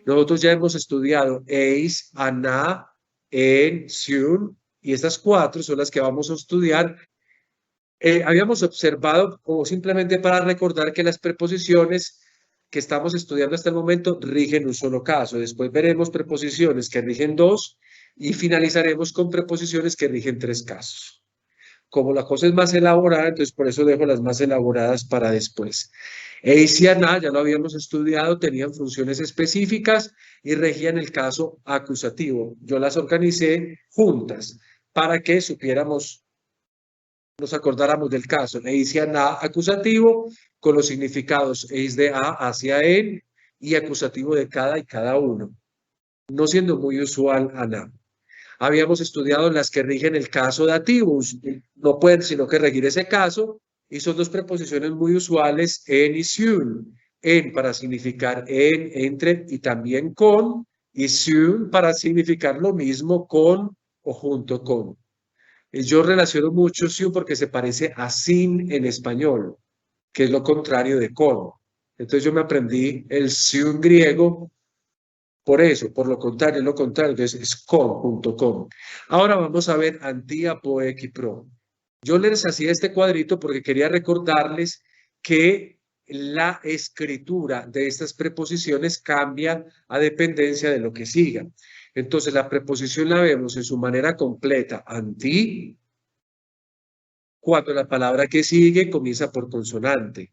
Nosotros ya hemos estudiado eis, ana, en, siun, y estas cuatro son las que vamos a estudiar. Habíamos observado, o simplemente para recordar, que las preposiciones que estamos estudiando hasta el momento rigen un solo caso. Después veremos preposiciones que rigen dos y finalizaremos con preposiciones que rigen tres casos. Como la cosa es más elaborada, entonces por eso dejo las más elaboradas para después. Eis y ana, ya lo habíamos estudiado, tenían funciones específicas y regían el caso acusativo. Yo las organicé juntas para que supiéramos, nos acordáramos del caso. Eis y ana acusativo con los significados eis de a hacia en y acusativo de cada y cada uno, no siendo muy usual ana. Habíamos estudiado las que rigen el caso dativo, no pueden sino que regir ese caso, y son dos preposiciones muy usuales, en y sun. En para significar en, entre y también con, y sun para significar lo mismo con o junto con. Yo relaciono mucho sun porque se parece a sin en español, que es lo contrario de con. Entonces yo me aprendí el sun griego por eso, por lo contrario, entonces es con.com. Ahora vamos a ver Antía Poequipro. Yo les hacía este cuadrito porque quería recordarles que la escritura de estas preposiciones cambia a dependencia de lo que siga. Entonces la preposición la vemos en su manera completa, anti, cuando la palabra que sigue comienza por consonante.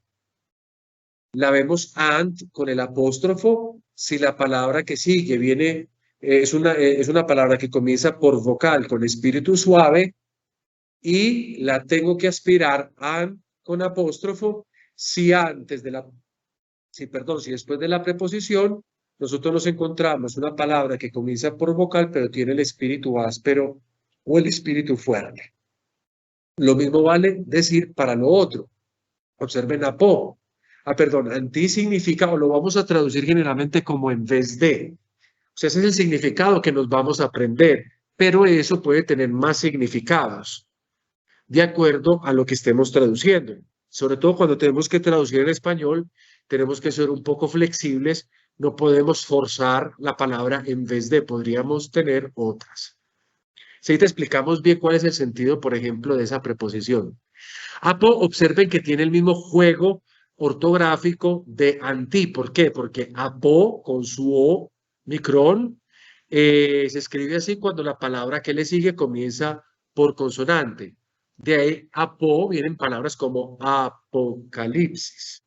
La vemos ant con el apóstrofo si la palabra que sigue viene, es una palabra que comienza por vocal con espíritu suave y la tengo que aspirar ant con apóstrofo si antes de la, si después de la preposición nosotros nos encontramos una palabra que comienza por vocal pero tiene el espíritu áspero o el espíritu fuerte. Lo mismo vale decir para lo otro. Observen apo. Perdón, anti significa, o lo vamos a traducir generalmente como en vez de. O sea, ese es el significado que nos vamos a aprender, pero eso puede tener más significados de acuerdo a lo que estemos traduciendo. Sobre todo cuando tenemos que traducir en español, tenemos que ser un poco flexibles, no podemos forzar la palabra en vez de, podríamos tener otras. Si te explicamos bien cuál es el sentido, por ejemplo, de esa preposición. Apo, observen que tiene el mismo juego ortográfico de anti. ¿Por qué? Porque apo con su o micrón se escribe así cuando la palabra que le sigue comienza por consonante. De ahí apo vienen palabras como apocalipsis.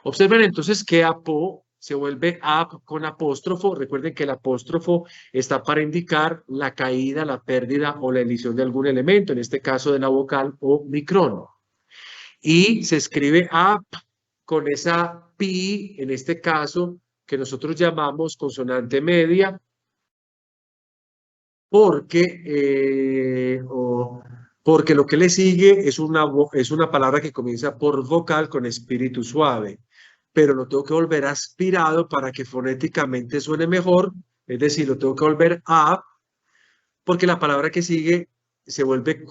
Observen entonces que apo se vuelve ap con apóstrofo. Recuerden que el apóstrofo está para indicar la caída, la pérdida o la elisión de algún elemento, en este caso de la vocal o micrón. Y se escribe ap con esa pi, en este caso, que nosotros llamamos consonante media, porque lo que le sigue es una palabra que comienza por vocal con espíritu suave, pero lo tengo que volver aspirado para que fonéticamente suene mejor, es decir, lo tengo que volver a, porque la palabra que sigue se vuelve,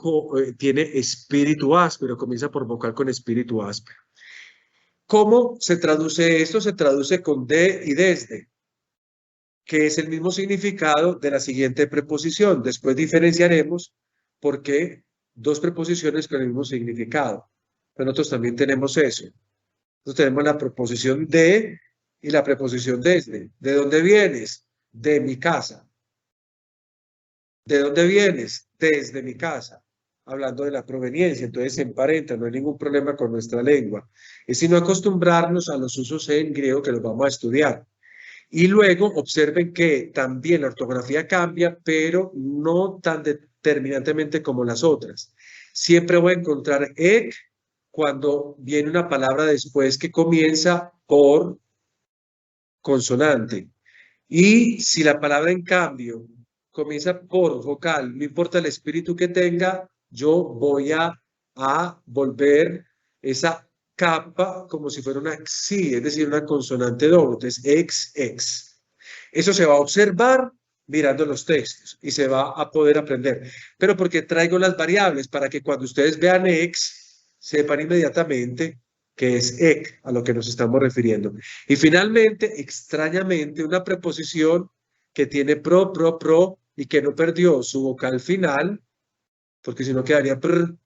tiene espíritu áspero, comienza por vocal con espíritu áspero. ¿Cómo se traduce esto? Se traduce con de y desde, que es el mismo significado de la siguiente preposición. Después diferenciaremos por qué dos preposiciones con el mismo significado. Pero nosotros también tenemos eso. Nosotros tenemos la preposición de y la preposición desde. ¿De dónde vienes? De mi casa. ¿De dónde vienes? Desde mi casa. Hablando de la proveniencia, entonces se emparenta, no hay ningún problema con nuestra lengua. Es sino acostumbrarnos a los usos en griego que los vamos a estudiar. Y luego observen que también la ortografía cambia, pero no tan determinantemente como las otras. Siempre voy a encontrar ek cuando viene una palabra después que comienza por consonante. Y si la palabra en cambio comienza por vocal, no importa el espíritu que tenga, yo voy a volver esa capa como si fuera una xi, es decir, una consonante doble, entonces ex. Eso se va a observar mirando los textos y se va a poder aprender. Pero porque traigo las variables para que cuando ustedes vean ex, sepan inmediatamente que es ek, a lo que nos estamos refiriendo. Y finalmente, extrañamente, una preposición que tiene pro, y que no perdió su vocal final, porque si no quedaría pr,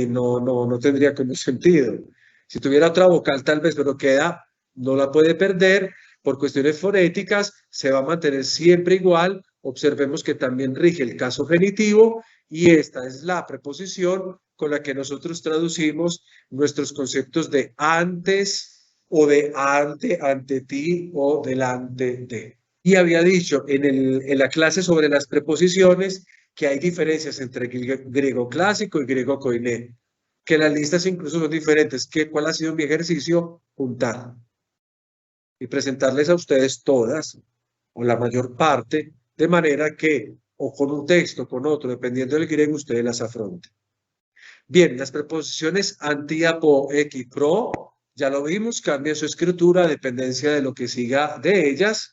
no tendría como sentido. Si tuviera otra vocal tal vez, pero queda, no la puede perder por cuestiones fonéticas, se va a mantener siempre igual. Observemos que también rige el caso genitivo y esta es la preposición con la que nosotros traducimos nuestros conceptos de antes o de ante ti o delante de. Y había dicho en la clase sobre las preposiciones que hay diferencias entre griego clásico y griego koiné, que las listas incluso son diferentes. ¿Cuál ha sido mi ejercicio? Juntar y presentarles a ustedes todas, o la mayor parte, de manera que, o con un texto, o con otro, dependiendo del griego, ustedes las afronten. Bien, las preposiciones anti, apo, equi, pro, ya lo vimos, cambia su escritura a dependencia de lo que siga de ellas.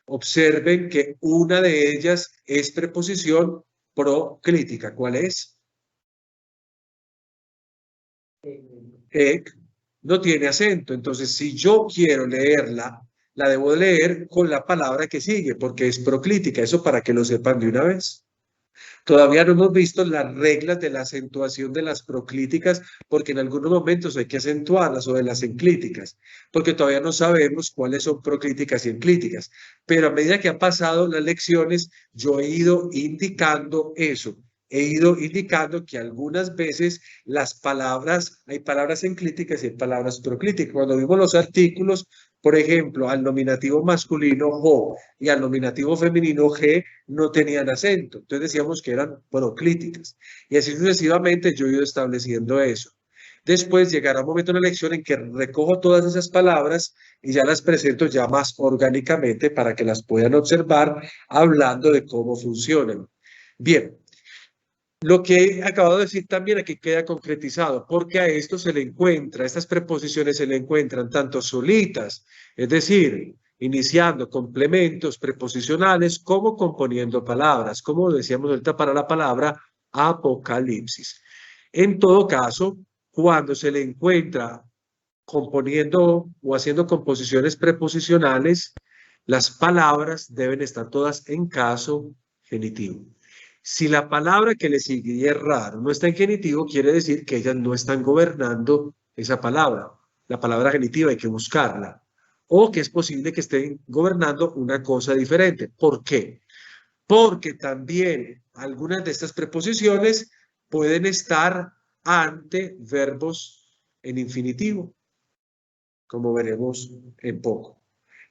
Observen que una de ellas es preposición proclítica. ¿Cuál es? No tiene acento. Entonces, si yo quiero leerla, la debo leer con la palabra que sigue, porque es proclítica. Eso para que lo sepan de una vez. Todavía no hemos visto las reglas de la acentuación de las proclíticas, porque en algunos momentos hay que acentuarlas, o de las enclíticas, porque todavía no sabemos cuáles son proclíticas y enclíticas. Pero a medida que han pasado las lecciones, yo he ido indicando eso. He ido indicando que algunas veces las palabras, hay palabras enclíticas y hay palabras proclíticas. Cuando vimos los artículos, por ejemplo, al nominativo masculino jo y al nominativo femenino ge, no tenían acento. Entonces decíamos que eran proclíticas. Y así sucesivamente yo he ido estableciendo eso. Después llegará un momento en la lección en que recojo todas esas palabras y ya las presento ya más orgánicamente para que las puedan observar hablando de cómo funcionan. Bien, lo que he acabado de decir también aquí queda concretizado, porque a esto se le encuentra, estas preposiciones se le encuentran tanto solitas, es decir, iniciando complementos preposicionales, como componiendo palabras, como decíamos ahorita para la palabra apocalipsis. En todo caso, cuando se le encuentra componiendo o haciendo composiciones preposicionales, las palabras deben estar todas en caso genitivo. Si la palabra que le sigue es raro no está en genitivo, quiere decir que ellas no están gobernando esa palabra. La palabra genitiva hay que buscarla. O que es posible que estén gobernando una cosa diferente. ¿Por qué? Porque también algunas de estas preposiciones pueden estar ante verbos en infinitivo, como veremos en poco.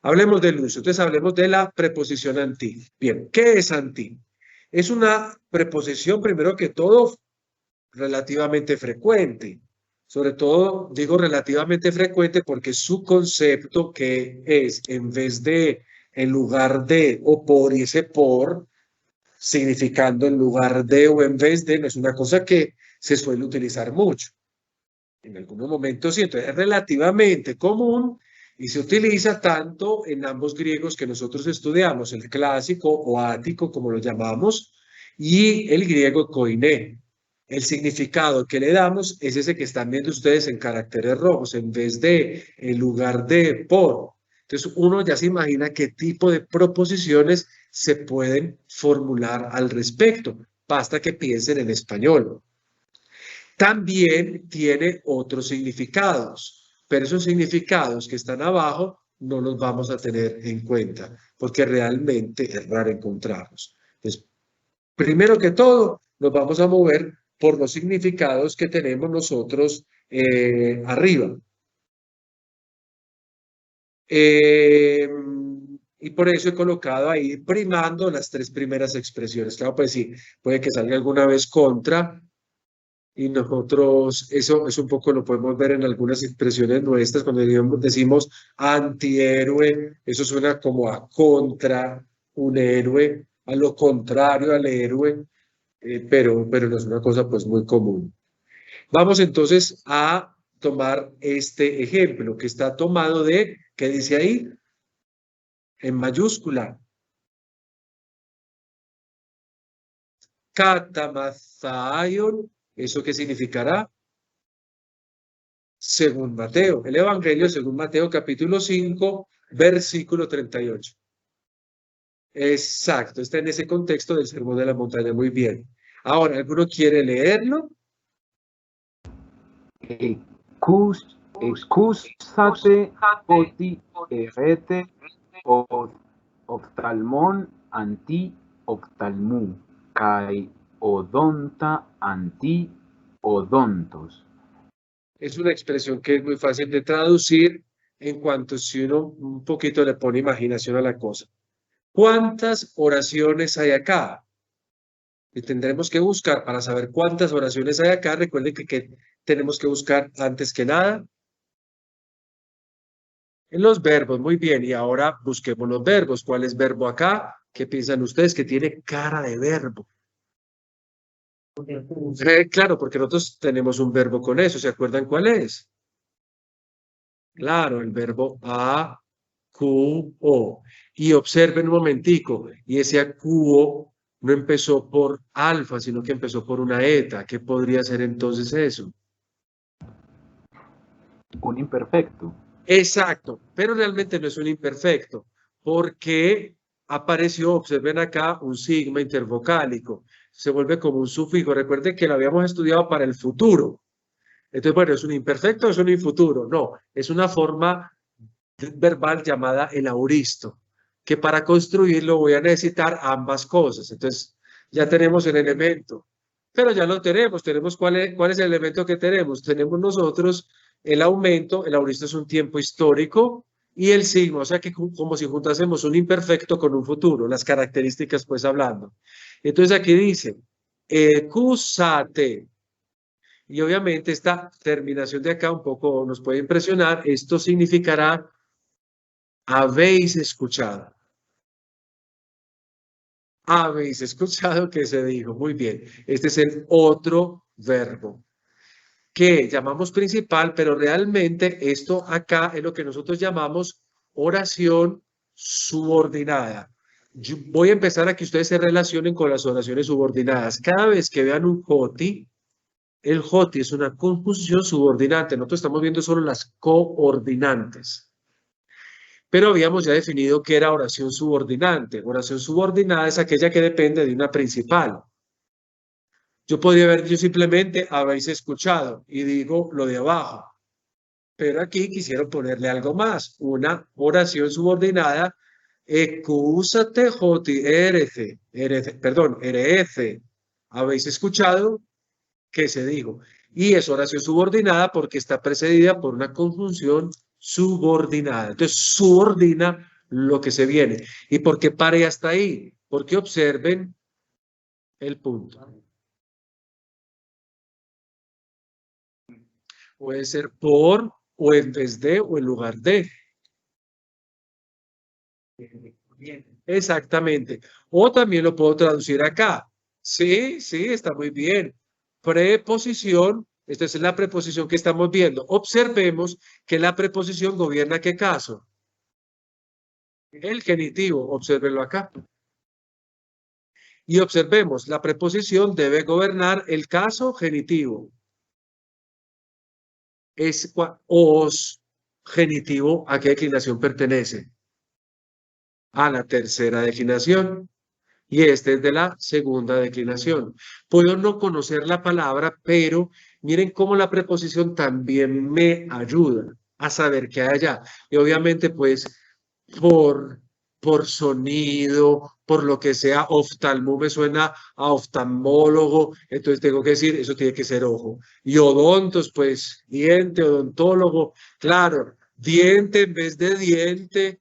Hablemos del uso. Entonces hablemos de la preposición anti. Bien, ¿qué es anti? Es una preposición, primero que todo, relativamente frecuente. Sobre todo, digo relativamente frecuente porque su concepto, que es en vez de, en lugar de o por, y ese por, significando en lugar de o en vez de, no es una cosa que se suele utilizar mucho. En algunos momentos sí, entonces es relativamente común y se utiliza tanto en ambos griegos que nosotros estudiamos, el clásico o ático, como lo llamamos, y el griego koiné. El significado que le damos es ese que están viendo ustedes en caracteres rojos, en vez de, en lugar de, por. Entonces uno ya se imagina qué tipo de proposiciones se pueden formular al respecto. Basta que piensen en español. También tiene otros significados, pero esos significados que están abajo no los vamos a tener en cuenta, porque realmente es raro encontrarlos. Entonces, primero que todo, nos vamos a mover por los significados que tenemos nosotros arriba. Y por eso he colocado ahí primando las tres primeras expresiones. Claro, pues sí, puede que salga alguna vez contra, y nosotros, eso es un poco lo podemos ver en algunas expresiones nuestras, cuando decimos antihéroe, eso suena como a contra un héroe, a lo contrario al héroe, pero no es una cosa pues muy común. Vamos entonces a tomar este ejemplo que está tomado de, ¿qué dice ahí? En mayúscula. Katamazayon, ¿eso qué significará? según Mateo. El Evangelio según Mateo, capítulo 5, versículo 38. Exacto, está en ese contexto del Sermón de la Montaña. Muy bien. Ahora, ¿alguno quiere leerlo? Excúsate oti erete oftalmon anti oftalmú, kai odonta anti odontos. Es una expresión que es muy fácil de traducir en cuanto si uno un poquito le pone imaginación a la cosa. ¿Cuántas oraciones hay acá? Y tendremos que buscar para saber cuántas oraciones hay acá. Recuerden que tenemos que buscar antes que nada en los verbos. Muy bien, y ahora busquemos los verbos. ¿Cuál es verbo acá? ¿Qué piensan ustedes que tiene cara de verbo? Claro, porque nosotros tenemos un verbo con eso. ¿Se acuerdan cuál es? Claro, el verbo acuo. Y observen un momentico, y ese acuo no empezó por alfa, sino que empezó por una eta. ¿Qué podría ser entonces eso? Un imperfecto. Exacto, pero realmente no es un imperfecto, porque apareció, observen acá, un sigma intervocálico. Se vuelve como un sufijo. Recuerden que lo habíamos estudiado para el futuro. Entonces, bueno, ¿es un imperfecto o es un infuturo? No, es una forma verbal llamada el auristo, que para construirlo voy a necesitar ambas cosas. Entonces, ya tenemos el elemento, pero ya lo tenemos cuál es el elemento que tenemos. Tenemos nosotros el aumento, el auristo es un tiempo histórico, y el signo, o sea que como si juntásemos un imperfecto con un futuro, las características pues hablando. Entonces aquí dice, excusate. Y obviamente esta terminación de acá un poco nos puede impresionar. Esto significará habéis escuchado. Habéis escuchado que se dijo. Muy bien. Este es el otro verbo que llamamos principal, pero realmente esto acá es lo que nosotros llamamos oración subordinada. Yo voy a empezar a que ustedes se relacionen con las oraciones subordinadas. Cada vez que vean un joti, el joti es una conjunción subordinante. Nosotros estamos viendo solo las coordinantes. Pero habíamos ya definido que era oración subordinante. Oración subordinada es aquella que depende de una principal. Yo podría haber dicho simplemente habéis escuchado y digo lo de abajo. Pero aquí quisieron ponerle algo más, una oración subordinada. Excúsate, joti, perdón, erece. Habéis escuchado que se dijo. Y es oración subordinada porque está precedida por una conjunción subordinada. Entonces, subordina lo que se viene. ¿Y por qué pare hasta ahí? Porque observen el punto. Puede ser por, o en vez de, o en lugar de. Exactamente. O también lo puedo traducir acá. Sí, sí, está muy bien. Preposición, esta es la preposición que estamos viendo. Observemos que la preposición gobierna ¿qué caso? El genitivo, obsérvenlo acá. Y observemos, la preposición debe gobernar el caso genitivo. Es os genitivo, ¿a qué declinación pertenece? A la tercera declinación. Y este es de la segunda declinación. Puedo no conocer la palabra, pero miren cómo la preposición también me ayuda a saber qué hay allá. Y obviamente, pues, por, por sonido, por lo que sea, oftalmo me suena a oftalmólogo, entonces tengo que decir, eso tiene que ser ojo. Y odontos, pues, diente, odontólogo, claro, diente en vez de diente.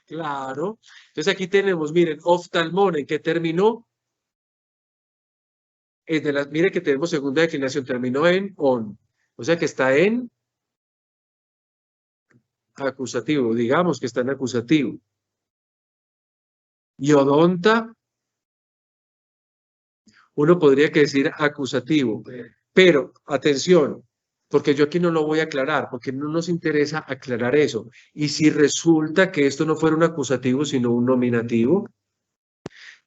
Claro. Entonces aquí tenemos, miren, oftalmón, ¿en qué terminó? Mire que tenemos segunda declinación, terminó en on. O sea que está en acusativo, digamos que está en acusativo. Y odonta, uno podría que decir acusativo. Pero, atención, porque yo aquí no lo voy a aclarar, porque no nos interesa aclarar eso. Y si resulta que esto no fuera un acusativo, sino un nominativo,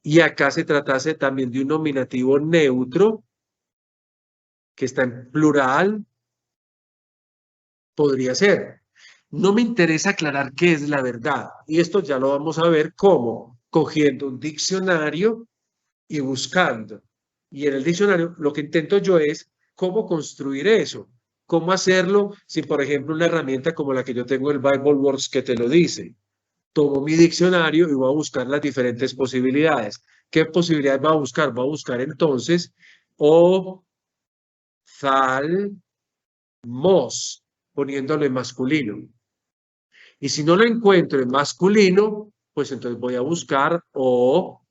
y acá se tratase también de un nominativo neutro, que está en plural, Podría ser. No me interesa aclarar qué es la verdad. Y esto ya lo vamos a ver cómo, cogiendo un diccionario y buscando. Y en el diccionario lo que intento yo es cómo construir eso, cómo hacerlo sin, por ejemplo, una herramienta como la que yo tengo, el BibleWorks, que te lo dice. Tomo mi diccionario y voy a buscar las diferentes posibilidades. ¿Qué posibilidades va a buscar? Va a buscar entonces oftalmos, poniéndolo en masculino. Y si no lo encuentro en masculino, pues entonces voy a buscar oftalmón,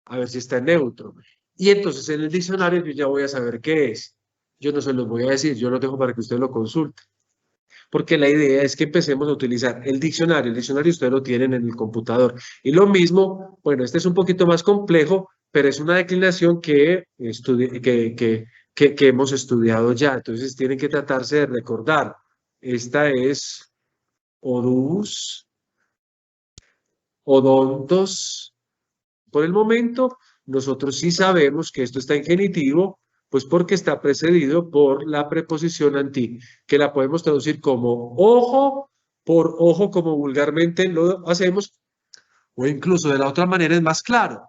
a ver si está en neutro. Y entonces en el diccionario yo ya voy a saber qué es. Yo no se los voy a decir, yo lo dejo para que usted lo consulte. Porque la idea es que empecemos a utilizar el diccionario. El diccionario ustedes lo tienen en el computador. Y lo mismo, bueno, este es un poquito más complejo, pero es una declinación que hemos estudiado ya. Entonces tienen que tratarse de recordar. Esta es odus, odontos. Por el momento, nosotros sí sabemos que esto está en genitivo, pues porque está precedido por la preposición anti, que la podemos traducir como ojo, por ojo, como vulgarmente lo hacemos, o incluso de la otra manera es más claro.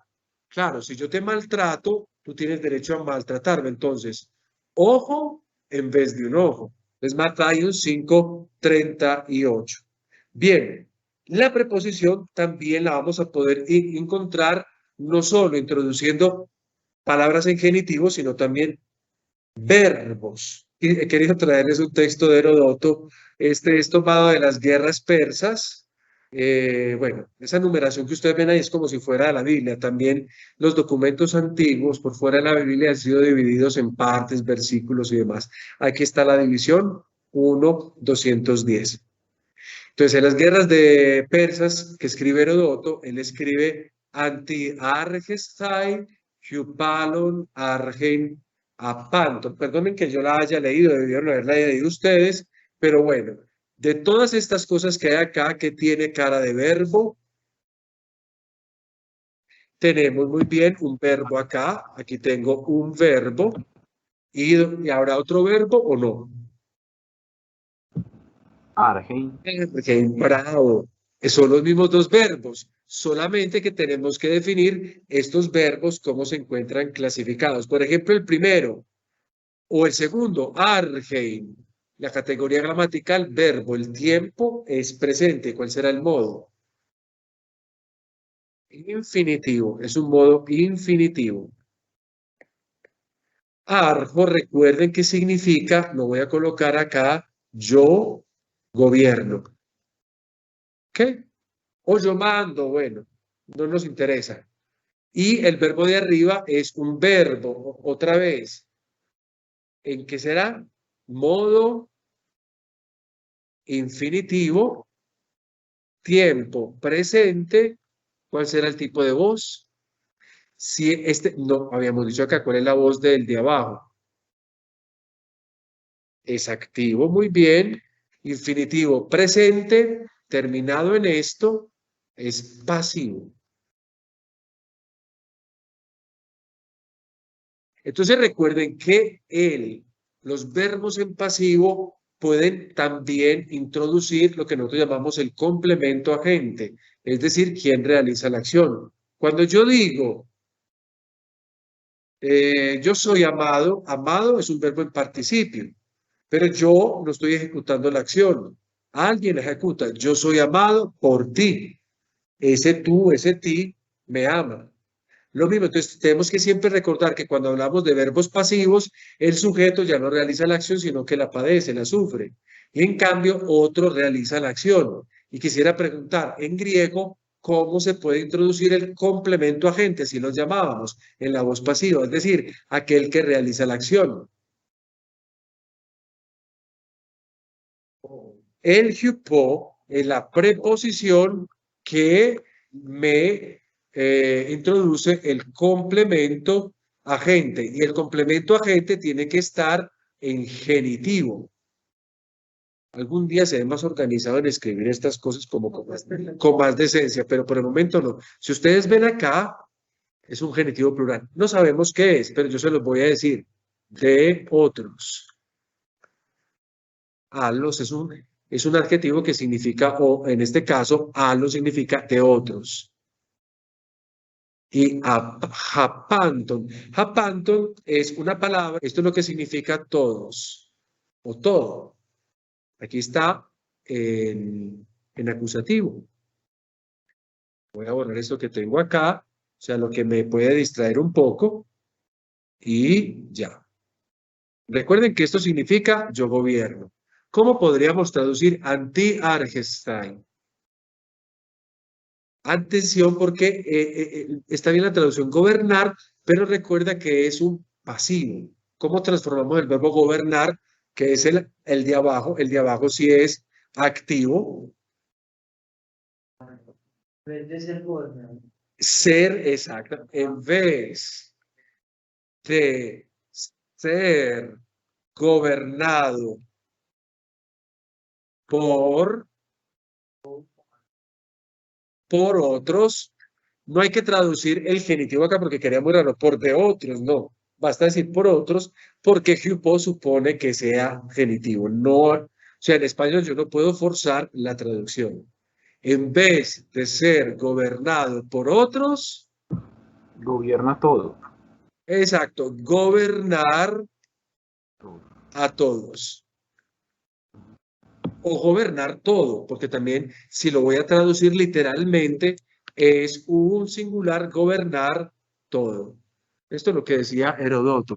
Claro, si yo te maltrato, tú tienes derecho a maltratarme. Entonces, ojo en vez de un ojo. Es Matthew 5:38. Bien, la preposición también la vamos a poder encontrar no solo introduciendo palabras en genitivo, sino también verbos. Y he querido traerles un texto de Herodoto. Este es tomado de las guerras persas. Bueno, esa numeración que ustedes ven ahí es como si fuera la Biblia. También los documentos antiguos por fuera de la Biblia han sido divididos en partes, versículos y demás. Aquí está la división 1:210. Entonces, en las guerras de persas que escribe Herodoto, él escribe anti-argestai, Hyupalon, Argen, Apanto. Perdonen que yo la haya leído, debieron haberla leído ustedes, pero bueno, de todas estas cosas que hay acá, que tiene cara de verbo, tenemos muy bien un verbo acá. Aquí tengo un verbo y habrá otro verbo o no. Argen. Bravo. Son los mismos dos verbos, solamente que tenemos que definir estos verbos cómo se encuentran clasificados. Por ejemplo, el primero o el segundo, argein. La categoría gramatical, verbo, el tiempo es presente. ¿Cuál será el modo? Infinitivo, es un modo infinitivo. Arjo, recuerden qué significa, lo voy a colocar acá, yo gobierno. ¿Qué? O yo mando, bueno, no nos interesa. Y el verbo de arriba es un verbo, otra vez. ¿En qué será? Modo infinitivo, tiempo presente. ¿Cuál será el tipo de voz? Si no, habíamos dicho acá, ¿cuál es la voz del de abajo? Es activo, muy bien. Infinitivo presente, terminado en esto, es pasivo. Entonces recuerden que los verbos en pasivo pueden también introducir lo que nosotros llamamos el complemento agente, es decir, quien realiza la acción. Cuando yo digo, yo soy amado, amado es un verbo en participio, pero yo no estoy ejecutando la acción. Alguien ejecuta, yo soy amado por ti. Ese tú, ese ti, me ama. Lo mismo, entonces tenemos que siempre recordar que cuando hablamos de verbos pasivos, el sujeto ya no realiza la acción, sino que la padece, la sufre. Y en cambio, otro realiza la acción. Y quisiera preguntar, en griego, ¿cómo se puede introducir el complemento agente, así lo llamábamos, en la voz pasiva? Es decir, aquel que realiza la acción. El hypo es la preposición que me introduce el complemento agente. Y el complemento agente tiene que estar en genitivo. Algún día seré más organizado en escribir estas cosas como con más decencia, pero por el momento no. Si ustedes ven acá, es un genitivo plural. No sabemos qué es, pero yo se los voy a decir. De otros. Alos es un adjetivo que significa, o en este caso, alos significa de otros. Y hapanton. Hapanton es una palabra, esto es lo que significa todos o todo. Aquí está en acusativo. Voy a borrar esto que tengo acá, o sea, lo que me puede distraer un poco y ya. Recuerden que esto significa yo gobierno. ¿Cómo podríamos traducir anti-Argestein? Atención porque está bien la traducción gobernar, pero recuerda que es un pasivo. ¿Cómo transformamos el verbo gobernar, que es el de abajo? El de abajo sí es activo. Ser, exacto. En vez de ser gobernado por otros, no hay que traducir el genitivo acá porque quería muy raro, por de otros, no. Basta decir por otros porque hupo supone que sea genitivo. No, o sea, en español yo no puedo forzar la traducción. En vez de ser gobernado por otros, Gobierna todo. exacto, gobernar a todos. O gobernar todo, porque también si lo voy a traducir literalmente, es un singular gobernar todo. Esto es lo que decía Herodoto.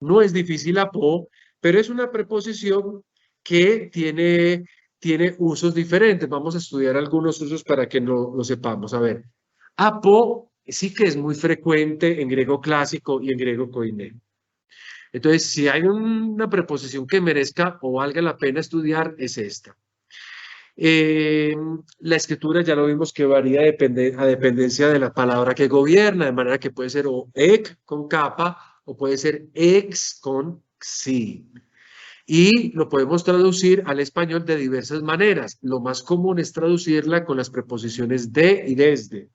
No es difícil apo, pero es una preposición que tiene usos diferentes. Vamos a estudiar algunos usos para que lo sepamos. A ver, apo sí que es muy frecuente en griego clásico y en griego koiné. Entonces, si hay una preposición que merezca o valga la pena estudiar, es esta. La escritura ya lo vimos que varía a dependencia de la palabra que gobierna, de manera que puede ser o ec con capa o puede ser ex con xi. Y lo podemos traducir al español de diversas maneras. Lo más común es traducirla con las preposiciones de y desde.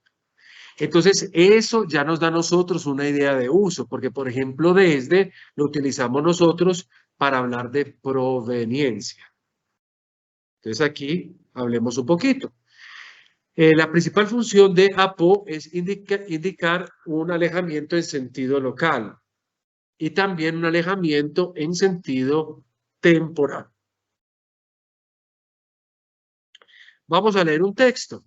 Entonces, eso ya nos da a nosotros una idea de uso, porque, por ejemplo, desde lo utilizamos nosotros para hablar de proveniencia. Entonces, aquí hablemos un poquito. La principal función de apo es indicar un alejamiento en sentido local y también un alejamiento en sentido temporal. Vamos a leer un texto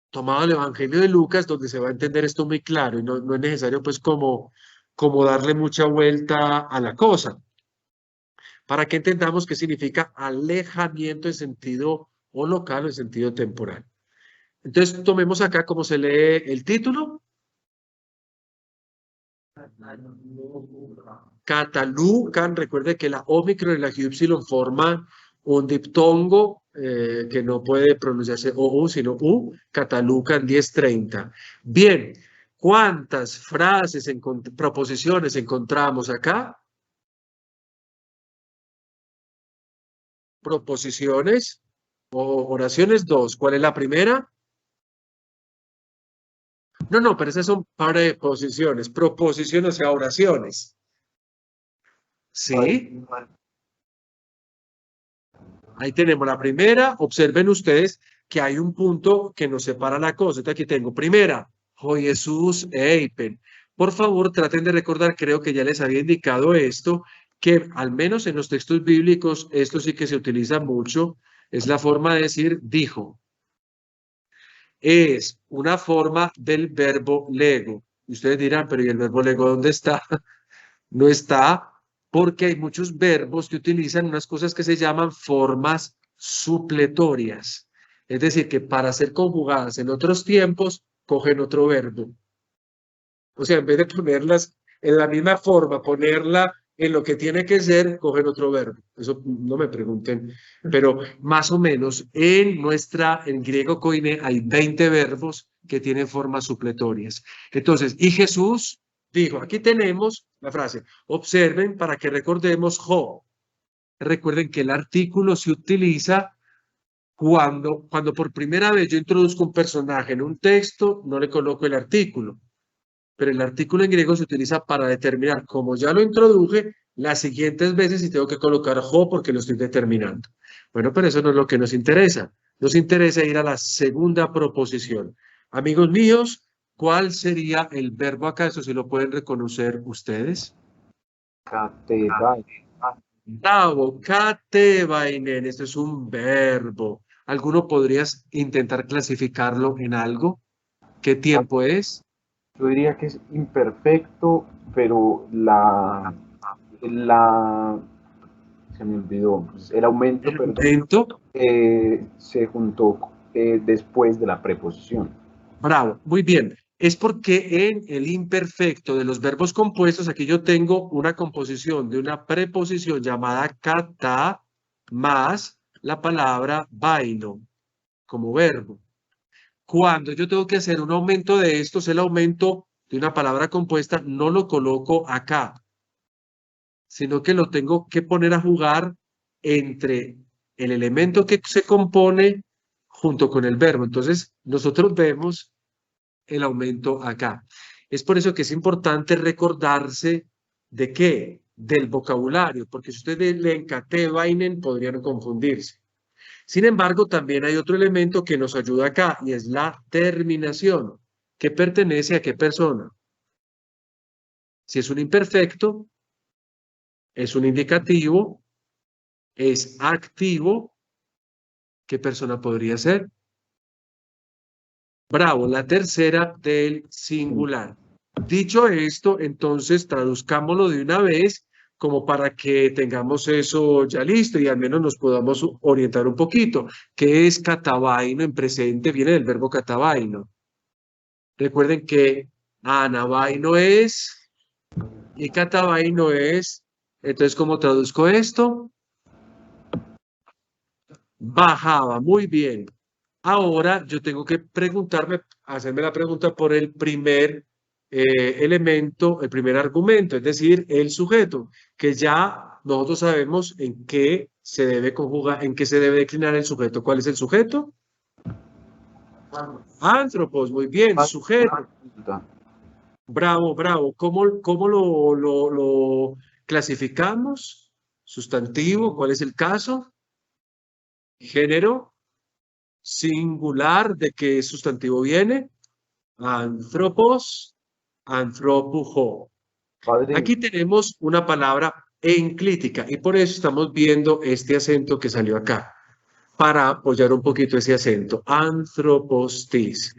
tomado del Evangelio de Lucas, donde se va a entender esto muy claro y no es necesario pues como darle mucha vuelta a la cosa, para que entendamos qué significa alejamiento en sentido o local o en sentido temporal. Entonces tomemos acá cómo se lee el título. Catalucan, recuerde que la Omicron y la Y forman un diptongo que no puede pronunciarse OU, sino U, Catalucan 1030. Bien, ¿cuántas frases, proposiciones encontramos acá? Proposiciones o oraciones 2. ¿Cuál es la primera? No, pero esas son preposiciones, proposiciones, o sea, oraciones. ¿Sí? Ahí tenemos la primera. Observen ustedes que hay un punto que nos separa la cosa. Entonces aquí tengo primera, Jo Jesús Eipen. Por favor, traten de recordar, creo que ya les había indicado esto, que al menos en los textos bíblicos, esto sí que se utiliza mucho, es la forma de decir dijo. Es una forma del verbo lego. Ustedes dirán, pero ¿y el verbo lego dónde está? No está porque hay muchos verbos que utilizan unas cosas que se llaman formas supletorias. Es decir, que para ser conjugadas en otros tiempos, cogen otro verbo. O sea, en vez de ponerlas en la misma forma, ponerla en lo que tiene que ser, cogen otro verbo. Eso no me pregunten, pero más o menos en griego koine hay 20 verbos que tienen formas supletorias. Entonces, y Jesús dijo, aquí tenemos la frase, observen para que recordemos jo. Recuerden que el artículo se utiliza cuando por primera vez yo introduzco un personaje en un texto, no le coloco el artículo. pero el artículo en griego se utiliza para determinar, como ya lo introduje, las siguientes veces y tengo que colocar jo porque lo estoy determinando. Bueno, pero eso no es lo que nos interesa. Nos interesa ir a la segunda proposición. Amigos míos, ¿cuál sería el verbo acá? Eso sí lo pueden reconocer ustedes. Katebai. Bravo, katebainen. Esto es un verbo. ¿Alguno podrías intentar clasificarlo en algo? ¿Qué tiempo es? Yo diría que es imperfecto, pero se me olvidó, pues, el aumento, El perdón, momento. se juntó después de la preposición. Bravo, muy bien. Es porque en el imperfecto de los verbos compuestos, aquí yo tengo una composición de una preposición llamada kata más la palabra vaino como verbo. Cuando yo tengo que hacer un aumento de estos, el aumento de una palabra compuesta no lo coloco acá, sino que lo tengo que poner a jugar entre el elemento que se compone junto con el verbo. Entonces, nosotros vemos el aumento acá. Es por eso que es importante recordarse de qué, del vocabulario, porque si ustedes leen Katebainen podrían confundirse. Sin embargo, también hay otro elemento que nos ayuda acá y es la terminación, que pertenece a qué persona. Si es un imperfecto, es un indicativo, es activo, ¿qué persona podría ser? Bravo, la tercera del singular. Dicho esto, entonces traduzcámoslo de una vez como para que tengamos eso ya listo y al menos nos podamos orientar un poquito. ¿Qué es catabaino en presente? Viene del verbo catabaino. Recuerden que anabaino es y catabaino es. Entonces, ¿cómo traduzco esto? Bajaba, muy bien. Ahora yo tengo que preguntarme, hacerme la pregunta por el primer elemento, el primer argumento, es decir, el sujeto, que ya nosotros sabemos en qué se debe conjugar, en qué se debe declinar el sujeto. ¿Cuál es el sujeto? Antropos, muy bien, sujeto. Bravo, bravo. ¿Cómo lo clasificamos? Sustantivo, ¿cuál es el caso? Género. Singular, ¿de qué sustantivo viene? Anthropos, anthropujo. Padre, Aquí tenemos una palabra enclítica y por eso estamos viendo este acento que salió acá, para apoyar un poquito ese acento. Anthropostis.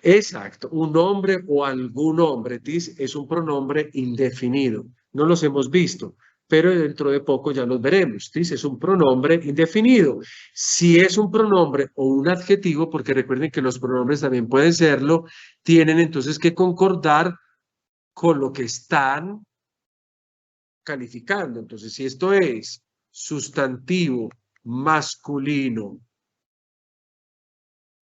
Exacto, un nombre o algún hombre. Tis es un pronombre indefinido. No los hemos visto, pero dentro de poco ya los veremos. Tis es un pronombre indefinido. Si es un pronombre o un adjetivo, porque recuerden que los pronombres también pueden serlo, tienen entonces que concordar con lo que están calificando. Entonces, si esto es sustantivo masculino,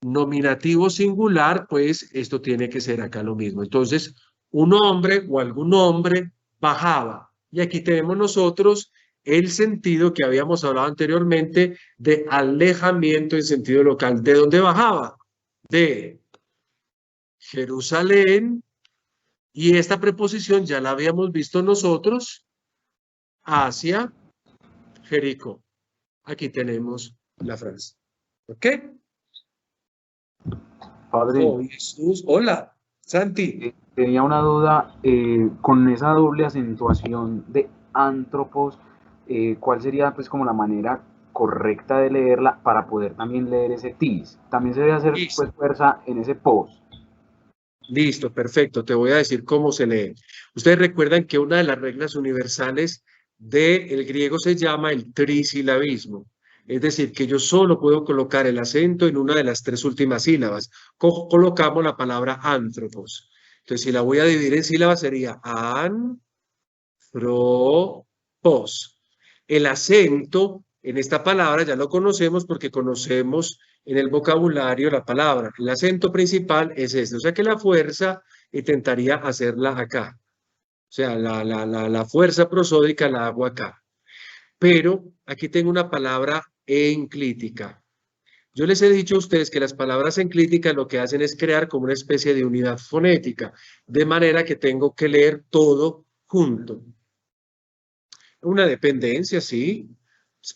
nominativo singular, pues esto tiene que ser acá lo mismo. Entonces, un hombre o algún hombre bajaba. Y aquí tenemos nosotros el sentido que habíamos hablado anteriormente de alejamiento en sentido local. ¿De dónde bajaba? De Jerusalén. Y esta preposición ya la habíamos visto nosotros hacia Jericó. Aquí tenemos la frase. ¿Ok? padre, Oh, Jesús. Hola, Santi. tenía una duda con esa doble acentuación de antropos, ¿cuál sería pues como la manera correcta de leerla para poder también leer ese tis? También se debe hacer Listo. pues fuerza en ese pos. Listo, perfecto. Te voy a decir cómo se lee. Ustedes recuerdan que una de las reglas universales del griego se llama el trisilabismo. Es decir, que yo solo puedo colocar el acento en una de las tres últimas sílabas. Colocamos la palabra antropos. Entonces, si la voy a dividir en sílabas, sería antropos. El acento en esta palabra ya lo conocemos porque conocemos en el vocabulario la palabra. El acento principal es este, o sea que la fuerza intentaría hacerla acá. O sea, la fuerza prosódica la hago acá. Pero aquí tengo una palabra enclítica. Yo les he dicho a ustedes que las palabras enclíticas lo que hacen es crear como una especie de unidad fonética, de manera que tengo que leer todo junto. Una dependencia, sí.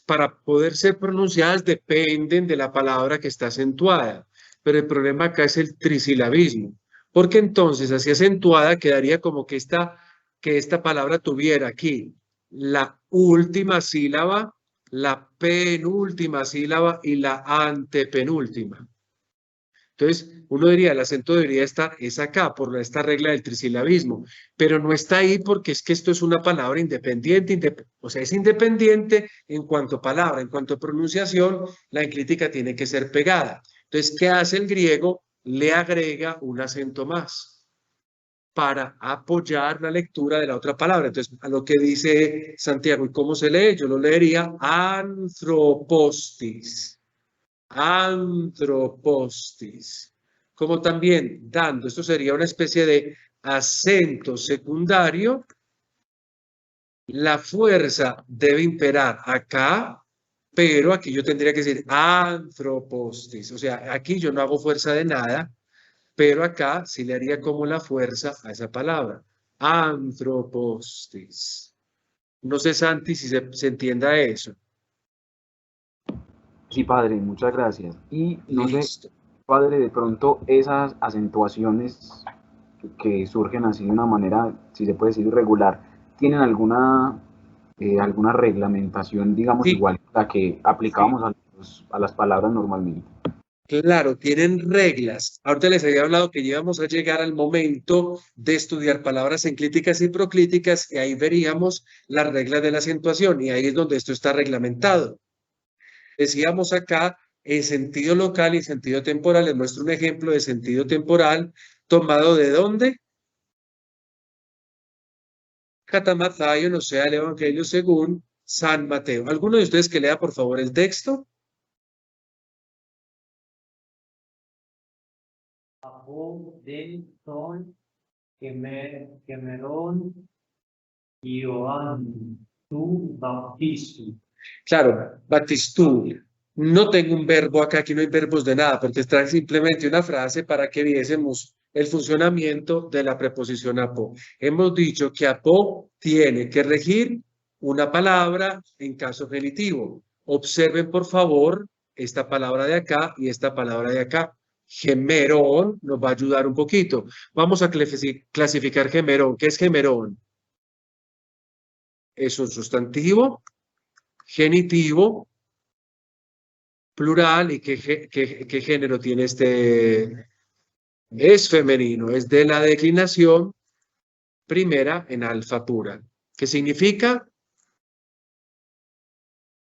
Para poder ser pronunciadas dependen de la palabra que está acentuada, pero el problema acá es el trisilabismo, porque entonces así acentuada quedaría como que esta palabra tuviera aquí la última sílaba, la penúltima sílaba y la antepenúltima. Entonces, uno diría, el acento debería estar, es acá, por esta regla del trisilabismo, pero no está ahí porque es que esto es una palabra independiente, o sea, es independiente en cuanto a palabra, en cuanto a pronunciación, la enclítica tiene que ser pegada. Entonces, ¿qué hace el griego? Le agrega un acento más para apoyar la lectura de la otra palabra. Entonces, a lo que dice Santiago, ¿y cómo se lee? Yo lo leería anthropostis. Anthropostis, como también dando, esto sería una especie de acento secundario, la fuerza debe imperar acá, pero aquí yo tendría que decir anthropostis, o sea, aquí yo no hago fuerza de nada, pero acá sí le haría como la fuerza a esa palabra, anthropostis. No sé, Santi, si se entienda eso. Sí, padre, muchas gracias. Y no sé, Listo. padre, de pronto esas acentuaciones que surgen así de una manera, si se puede decir, irregular, ¿tienen alguna reglamentación, digamos, Sí, igual a la que sí. aplicábamos a las palabras normalmente? Claro, tienen reglas. Ahorita les había hablado que íbamos a llegar al momento de estudiar palabras enclíticas y proclíticas y ahí veríamos las reglas de la acentuación y ahí es donde esto está reglamentado. Decíamos acá en sentido local y sentido temporal. Les muestro un ejemplo de sentido temporal tomado ¿de dónde? Catamathayo, no sea el Evangelio según San Mateo. ¿Alguno de ustedes que lea por favor el texto? del sol Cameron Ioan tu bautismo. Claro, Batistú. No tengo un verbo acá, aquí no hay verbos de nada, porque está simplemente una frase para que viésemos el funcionamiento de la preposición apo. Hemos dicho que apo tiene que regir una palabra en caso genitivo. Observen, por favor, esta palabra de acá y esta palabra de acá. Gemerón nos va a ayudar un poquito. Vamos a clasificar gemerón. ¿Qué es gemerón? Es un sustantivo genitivo plural. ¿Y qué género tiene este? Es femenino, es de la declinación primera en alfa pura. ¿Qué significa?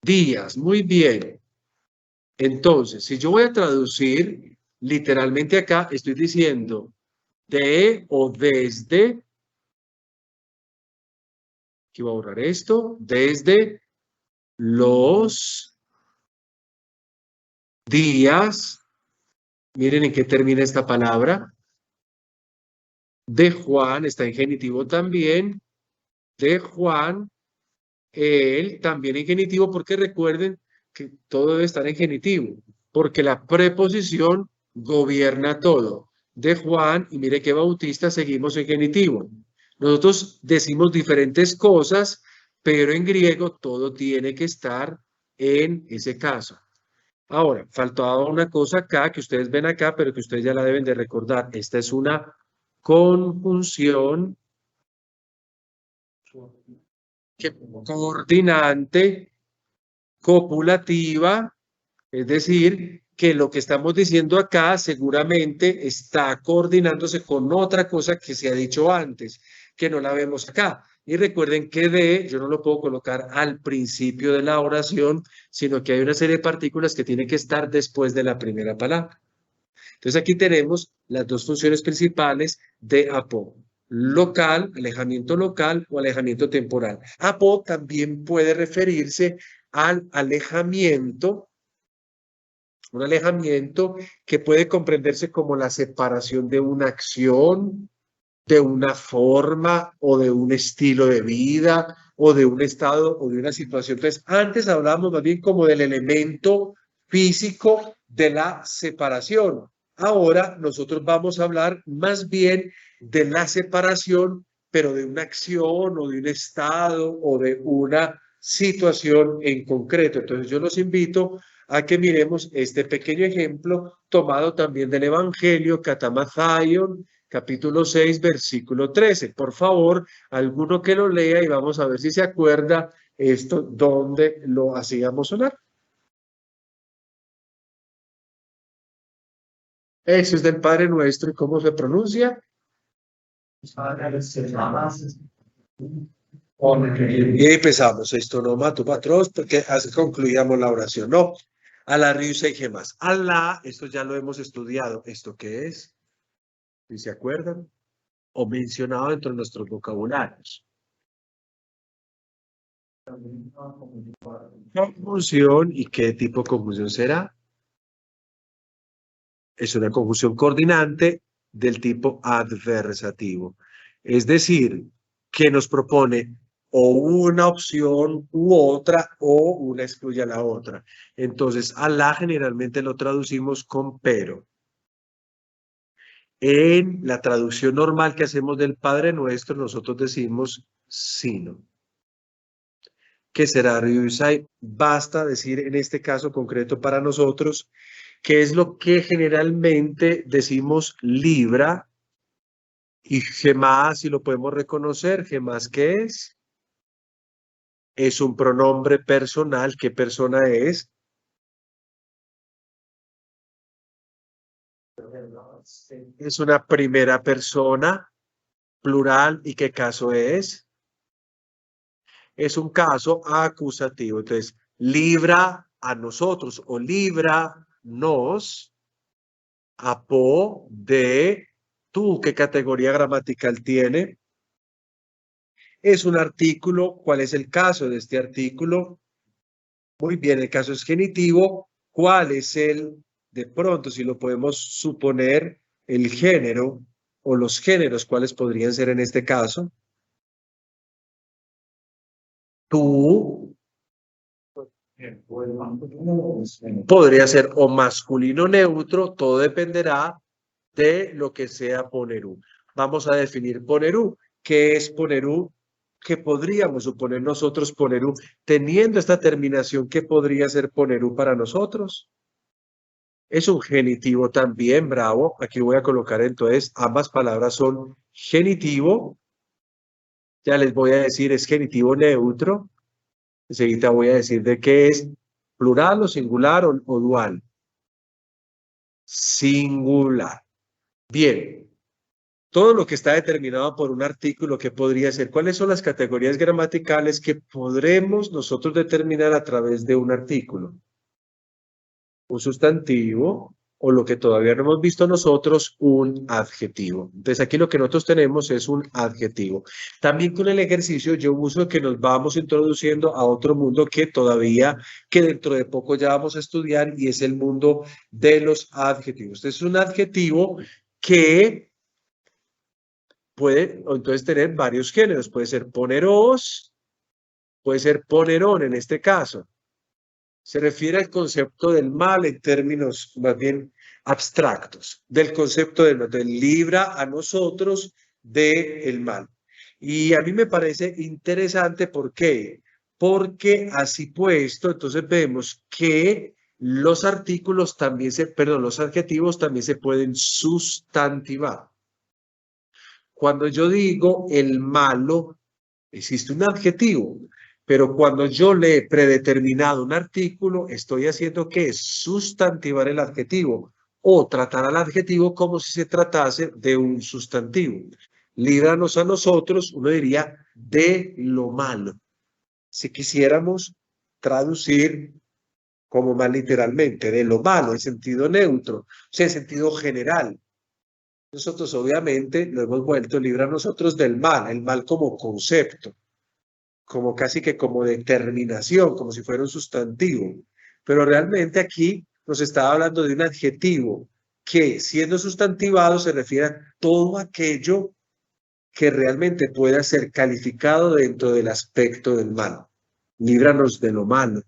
Días, muy bien. Entonces, si yo voy a traducir, literalmente acá estoy diciendo de o desde, aquí voy a borrar esto, desde los días, miren en qué termina esta palabra, de Juan, está en genitivo también, de Juan, él también en genitivo, porque recuerden que todo debe estar en genitivo, porque la preposición gobierna todo. De Juan, y mire que Bautista seguimos en genitivo. Nosotros decimos diferentes cosas, pero en griego todo tiene que estar en ese caso. Ahora, faltaba una cosa acá que ustedes ven acá, pero que ustedes ya la deben de recordar. Esta es una conjunción coordinante copulativa, es decir, que lo que estamos diciendo acá seguramente está coordinándose con otra cosa que se ha dicho antes, que no la vemos acá. Y recuerden que de, yo no lo puedo colocar al principio de la oración, sino que hay una serie de partículas que tienen que estar después de la primera palabra. Entonces aquí tenemos las dos funciones principales de APO. Local, alejamiento local o alejamiento temporal. APO también puede referirse al alejamiento, un alejamiento que puede comprenderse como la separación de una acción, de una forma o de un estilo de vida o de un estado o de una situación. Entonces, antes hablábamos más bien como del elemento físico de la separación. Ahora nosotros vamos a hablar más bien de la separación, pero de una acción o de un estado o de una situación en concreto. Entonces yo los invito a que miremos este pequeño ejemplo tomado también del Evangelio, Catamathayon, capítulo 6, versículo 13. Por favor, alguno que lo lea y vamos a ver si se acuerda esto, dónde lo hacíamos sonar. Eso es del Padre Nuestro. ¿Y cómo se pronuncia? Y empezamos esto, no mato patros, porque así concluíamos la oración. No, a la riusa y gemas. Alá, esto ya lo hemos estudiado. ¿Esto qué es? ¿Si se acuerdan? O mencionado dentro de nuestros vocabularios. Conjunción. ¿Y qué tipo de conjunción será? Es una conjunción coordinante del tipo adversativo. Es decir, que nos propone o una opción u otra o una excluye a la otra. Entonces, alá generalmente lo traducimos con pero. En la traducción normal que hacemos del Padre Nuestro, nosotros decimos sino. ¿Qué será, Ryusai? Basta decir en este caso concreto para nosotros, que es lo que generalmente decimos libra y gemás, si lo podemos reconocer. Gemás, ¿qué es? Es un pronombre personal. ¿Qué persona es? Es una primera persona, plural. ¿Y qué caso es? Es un caso acusativo. Entonces, libra a nosotros o libra nos apo de tú. ¿Qué categoría gramatical tiene? Es un artículo. ¿Cuál es el caso de este artículo? Muy bien, el caso es genitivo. ¿Cuál es de pronto, si lo podemos suponer, el género o los géneros, cuáles podrían ser en este caso? Tú podría ser o masculino neutro, todo dependerá de lo que sea ponerú. Vamos a definir ponerú. ¿Qué es ponerú? ¿Qué podríamos suponer nosotros ponerú? Teniendo esta terminación, ¿qué podría ser ponerú para nosotros? Es un genitivo también, bravo. Aquí voy a colocar entonces, ambas palabras son genitivo. Ya les voy a decir, es genitivo neutro. Enseguida voy a decir de qué es plural o singular o dual. Singular. Bien. Todo lo que está determinado por un artículo, ¿qué podría ser? ¿Cuáles son las categorías gramaticales que podremos nosotros determinar a través de un artículo? Un sustantivo o lo que todavía no hemos visto nosotros, un adjetivo. Entonces aquí lo que nosotros tenemos es un adjetivo. También con el ejercicio yo uso que nos vamos introduciendo a otro mundo que dentro de poco ya vamos a estudiar, y es el mundo de los adjetivos. Este es un adjetivo que puede entonces tener varios géneros. Puede ser poneros, puede ser ponerón en este caso. Se refiere al concepto del mal en términos más bien abstractos, del concepto del mal, libra a nosotros del mal. Y a mí me parece interesante, ¿por qué? Porque así puesto, entonces vemos que los artículos también los adjetivos también se pueden sustantivar. Cuando yo digo el malo, existe un adjetivo. Pero cuando yo le he predeterminado un artículo, estoy haciendo que es sustantivar el adjetivo o tratar al adjetivo como si se tratase de un sustantivo. Líbranos a nosotros, uno diría, de lo malo. Si quisiéramos traducir como más literalmente, de lo malo, en sentido neutro, o sea, en sentido general. Nosotros obviamente lo hemos vuelto libre a nosotros del mal, el mal como concepto, como casi que como determinación, como si fuera un sustantivo. Pero realmente aquí nos está hablando de un adjetivo que, siendo sustantivado, se refiere a todo aquello que realmente pueda ser calificado dentro del aspecto del mal. Líbranos de lo malo.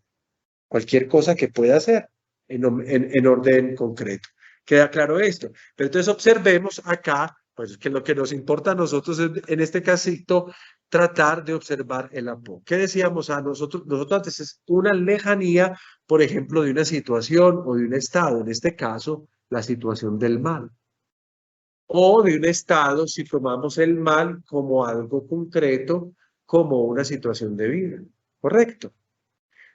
Cualquier cosa que pueda ser. en orden concreto. ¿Queda claro esto? Pero entonces observemos acá, pues que lo que nos importa a nosotros es, en este casito, tratar de observar el apo. ¿Qué decíamos a nosotros? Nosotros antes es una lejanía, por ejemplo, de una situación o de un estado, en este caso, la situación del mal. O de un estado, si tomamos el mal como algo concreto, como una situación de vida. ¿Correcto?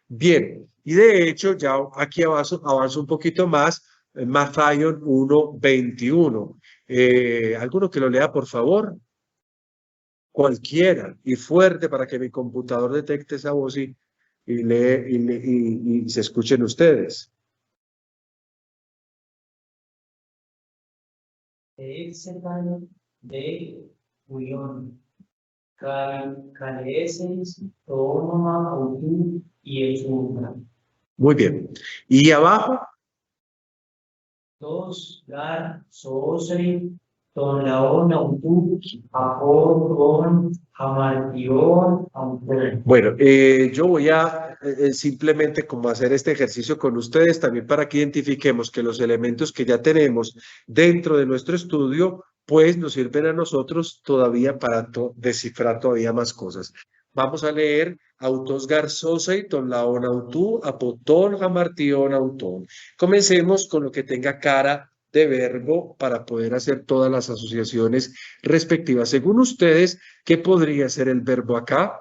Bien, y de hecho, ya aquí avanzo un poquito más, Mathayon 1:21. ¿Alguno que lo lea, por favor? Cualquiera, y fuerte para que mi computador detecte esa voz y se escuchen ustedes. Execan de Unión, Careces, Tonoma, Autú y Exumbra. Muy bien. ¿Y abajo? Dos, Gar, Sosri, Ton Laón, Autú, Apor, Gon, Amartión, Autú. Bueno, yo voy a simplemente como hacer este ejercicio con ustedes también para que identifiquemos que los elementos que ya tenemos dentro de nuestro estudio, pues nos sirven a nosotros todavía para descifrar todavía más cosas. Vamos a leer autos garzosei, ton laon autú, apotón, hamartión, autón. Comencemos con lo que tenga cara de verbo para poder hacer todas las asociaciones respectivas. Según ustedes, ¿qué podría ser el verbo acá?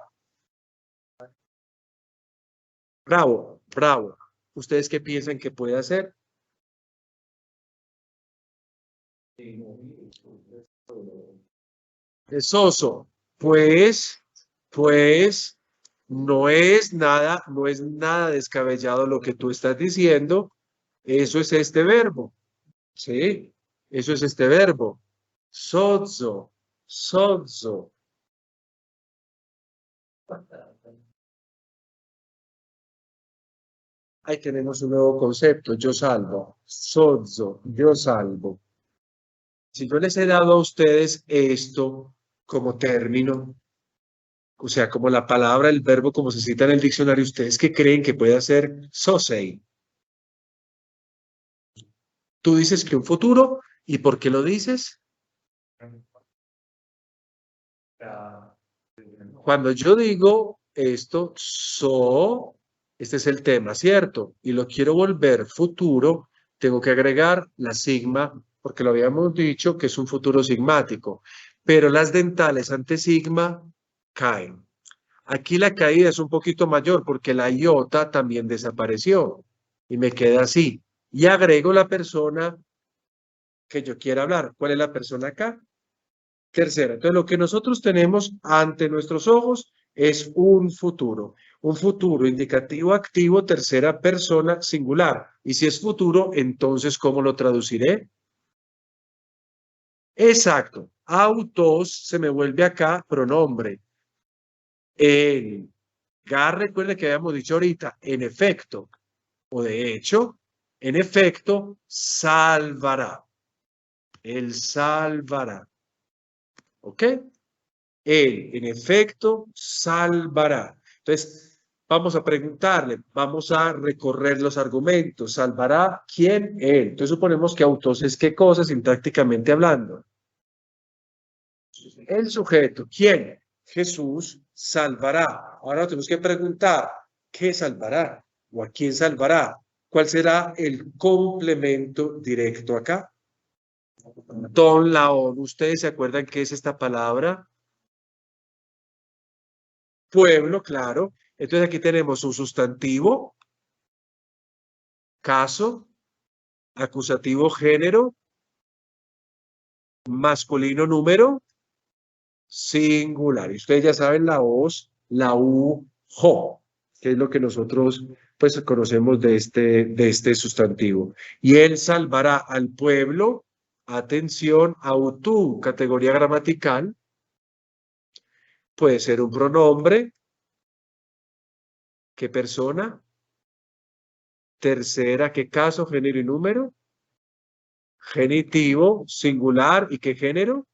Bravo, bravo. ¿Ustedes qué piensan que puede hacer? Es soso. Pues, no es nada descabellado lo que tú estás diciendo. Eso es este verbo. ¿Sí? Eso es este verbo. Sozo, sozo. Ahí tenemos un nuevo concepto. Yo salvo. Sozo, yo salvo. Si yo les he dado a ustedes esto como término, o sea, como la palabra, el verbo, como se cita en el diccionario, ¿ustedes qué creen que puede hacer sosei? Tú dices que un futuro, ¿y por qué lo dices? Cuando yo digo esto, este es el tema, ¿cierto? Y lo quiero volver futuro, tengo que agregar la sigma, porque lo habíamos dicho que es un futuro sigmático, pero las dentales ante sigma caen. Aquí la caída es un poquito mayor porque la iota también desapareció y me queda así. Y agrego la persona que yo quiera hablar. ¿Cuál es la persona acá? Tercera. Entonces, lo que nosotros tenemos ante nuestros ojos es un futuro. Un futuro indicativo activo, tercera persona singular. Y si es futuro, entonces, ¿cómo lo traduciré? Exacto. Autos se me vuelve acá pronombre. El. Gar, recuerde que habíamos dicho ahorita, en efecto, o de hecho, en efecto, salvará. Él salvará. ¿Ok? Él, en efecto, salvará. Entonces, vamos a preguntarle, vamos a recorrer los argumentos. ¿Salvará quién? Él. Entonces, suponemos que autos es qué cosa, sintácticamente hablando. El sujeto, ¿quién? Jesús salvará. Ahora tenemos que preguntar, ¿qué salvará? ¿O a quién salvará? ¿Cuál será el complemento directo acá? Don Laón. ¿Ustedes se acuerdan qué es esta palabra? Pueblo, claro. Entonces aquí tenemos un sustantivo, caso, acusativo género, masculino número, singular. Y ustedes ya saben la voz, la U, jo, que es lo que nosotros pues conocemos de este sustantivo. Y él salvará al pueblo, atención, autú, categoría gramatical, puede ser un pronombre, ¿qué persona? Tercera, ¿qué caso, género y número? Genitivo, singular, ¿y qué género?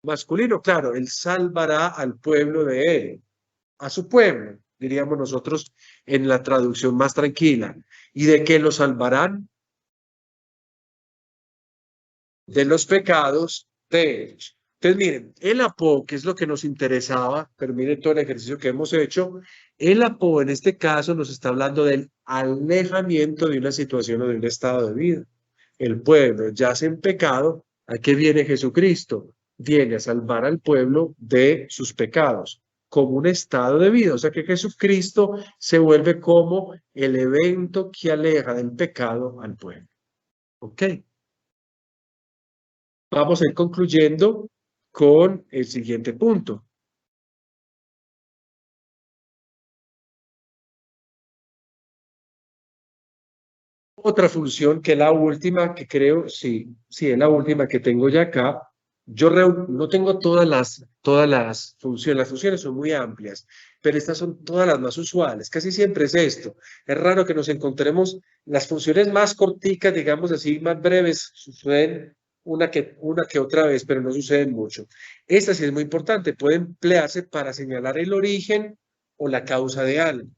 Masculino, claro, él salvará al pueblo de él, a su pueblo. diríamos nosotros en la traducción más tranquila. ¿Y de qué lo salvarán? De los pecados de ellos. Entonces, miren, el apo, que es lo que nos interesaba, pero miren todo el ejercicio que hemos hecho, el apo en este caso nos está hablando del alejamiento de una situación o de un estado de vida. El pueblo yace en pecado, ¿a qué viene Jesucristo? Viene a salvar al pueblo de sus pecados, como un estado de vida. O sea que Jesucristo se vuelve como el evento que aleja del pecado al pueblo. ¿Ok? Vamos a ir concluyendo con el siguiente punto. Otra función que es la última, que creo, sí, es la última que tengo ya acá. Yo no tengo todas las funciones. Las funciones son muy amplias, pero estas son todas las más usuales. Casi siempre es esto. Es raro que nos encontremos las funciones más corticas, digamos así, más breves, suceden una que otra vez, pero no suceden mucho. Esta sí es muy importante. Puede emplearse para señalar el origen o la causa de algo.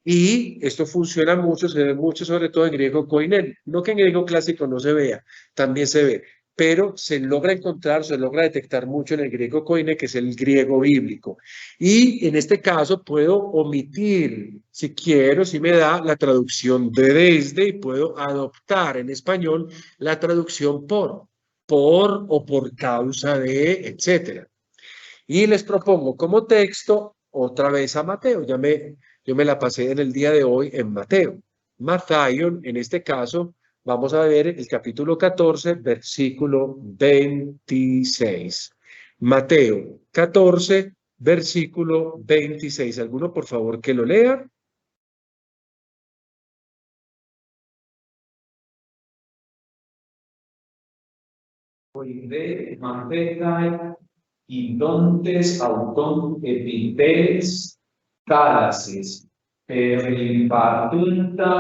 Y esto funciona mucho, se ve mucho, sobre todo en griego koiné. No que en griego clásico no se vea, también se ve, pero se logra encontrar, se logra detectar mucho en el griego koiné, que es el griego bíblico. Y en este caso puedo omitir, si quiero, si me da la traducción de desde, y puedo adoptar en español la traducción por o por causa de, etcétera. Y les propongo como texto otra vez a Mateo. Yo me la pasé en el día de hoy en Mateo. Matthaion, en este caso, vamos a ver el capítulo 14, versículo 26. Mateo 14, versículo 26. ¿Alguno, por favor, que lo lea? Oide mantegai idontes auton epiteles calaces peripartunta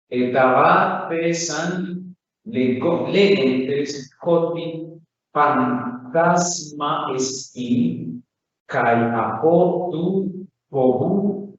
etava pesan legentes cotin fantasma esti kai apotu pobu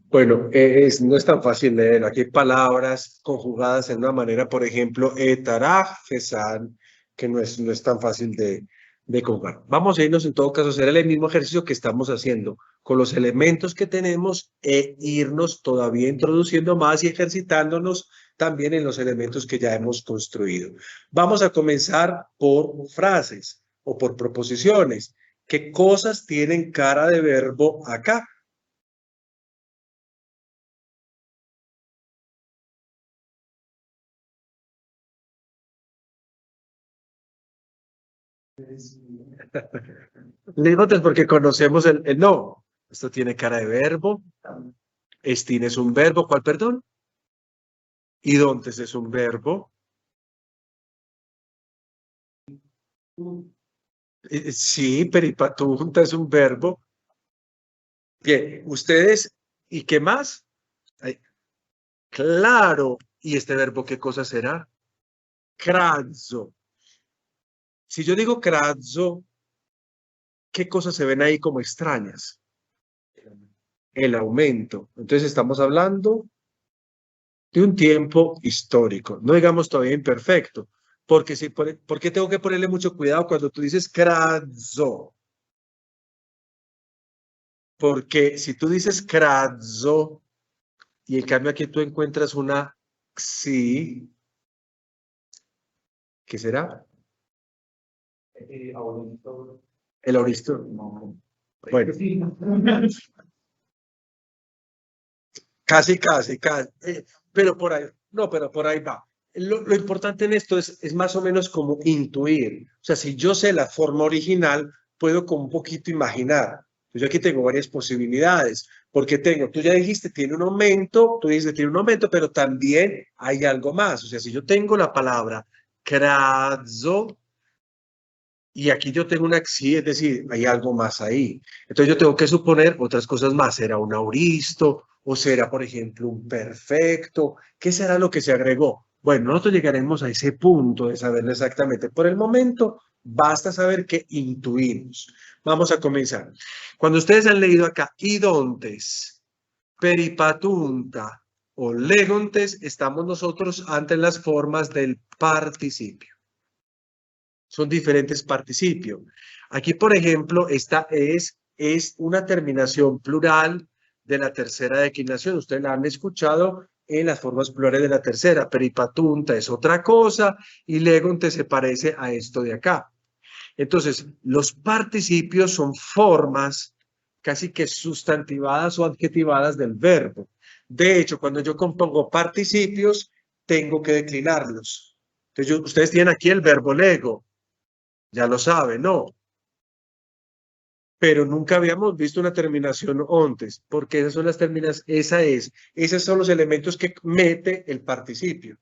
Bueno, no es tan fácil leer. Aquí hay palabras conjugadas en una manera, por ejemplo, etaraj, fesan, que no es tan fácil de conjugar. Vamos a irnos en todo caso a hacer el mismo ejercicio que estamos haciendo con los elementos que tenemos e irnos todavía introduciendo más y ejercitándonos también en los elementos que ya hemos construido. Vamos a comenzar por frases o por proposiciones. ¿Qué cosas tienen cara de verbo acá? Lígotes porque conocemos el no. Esto tiene cara de verbo. Estin es un verbo. ¿Cuál, perdón? Idontes es un verbo. Sí, peripatunta es un verbo. Bien, ustedes, ¿y qué más? Ay, claro. ¿Y este verbo qué cosa será? Crazzo. Si yo digo crazzo, ¿qué cosas se ven ahí como extrañas? El aumento. Entonces estamos hablando de un tiempo histórico, no digamos todavía imperfecto, porque ¿por qué tengo que ponerle mucho cuidado cuando tú dices crazzo? Porque si tú dices crazzo y en cambio aquí tú encuentras una xi, ¿qué será? El auristo. No. Bueno, casi, pero por ahí, no, pero por ahí va. Lo importante en esto es más o menos como intuir. O sea, si yo sé la forma original, puedo con un poquito imaginar. Yo aquí tengo varias posibilidades, porque tú ya dijiste, tiene un aumento, tú dices, tiene un aumento, pero también hay algo más. O sea, si yo tengo la palabra crazzo, y aquí yo tengo una xi, es decir, hay algo más ahí. Entonces yo tengo que suponer otras cosas más. ¿Será un auristo? ¿O será, por ejemplo, un perfecto? ¿Qué será lo que se agregó? Bueno, nosotros llegaremos a ese punto de saberlo exactamente. Por el momento, basta saber que intuimos. Vamos a comenzar. Cuando ustedes han leído acá, idontes, peripatunta o legontes, estamos nosotros ante las formas del participio. Son diferentes participios. Aquí, por ejemplo, esta es una terminación plural de la tercera declinación. Ustedes la han escuchado en las formas plurales de la tercera. Peripatunta es otra cosa y legonte se parece a esto de acá. Entonces, los participios son formas casi que sustantivadas o adjetivadas del verbo. De hecho, cuando yo compongo participios, tengo que declinarlos. Entonces, ustedes tienen aquí el verbo lego. Ya lo saben, ¿no? Pero nunca habíamos visto una terminación ontes, porque esas son las terminaciones, esos son los elementos que mete el participio.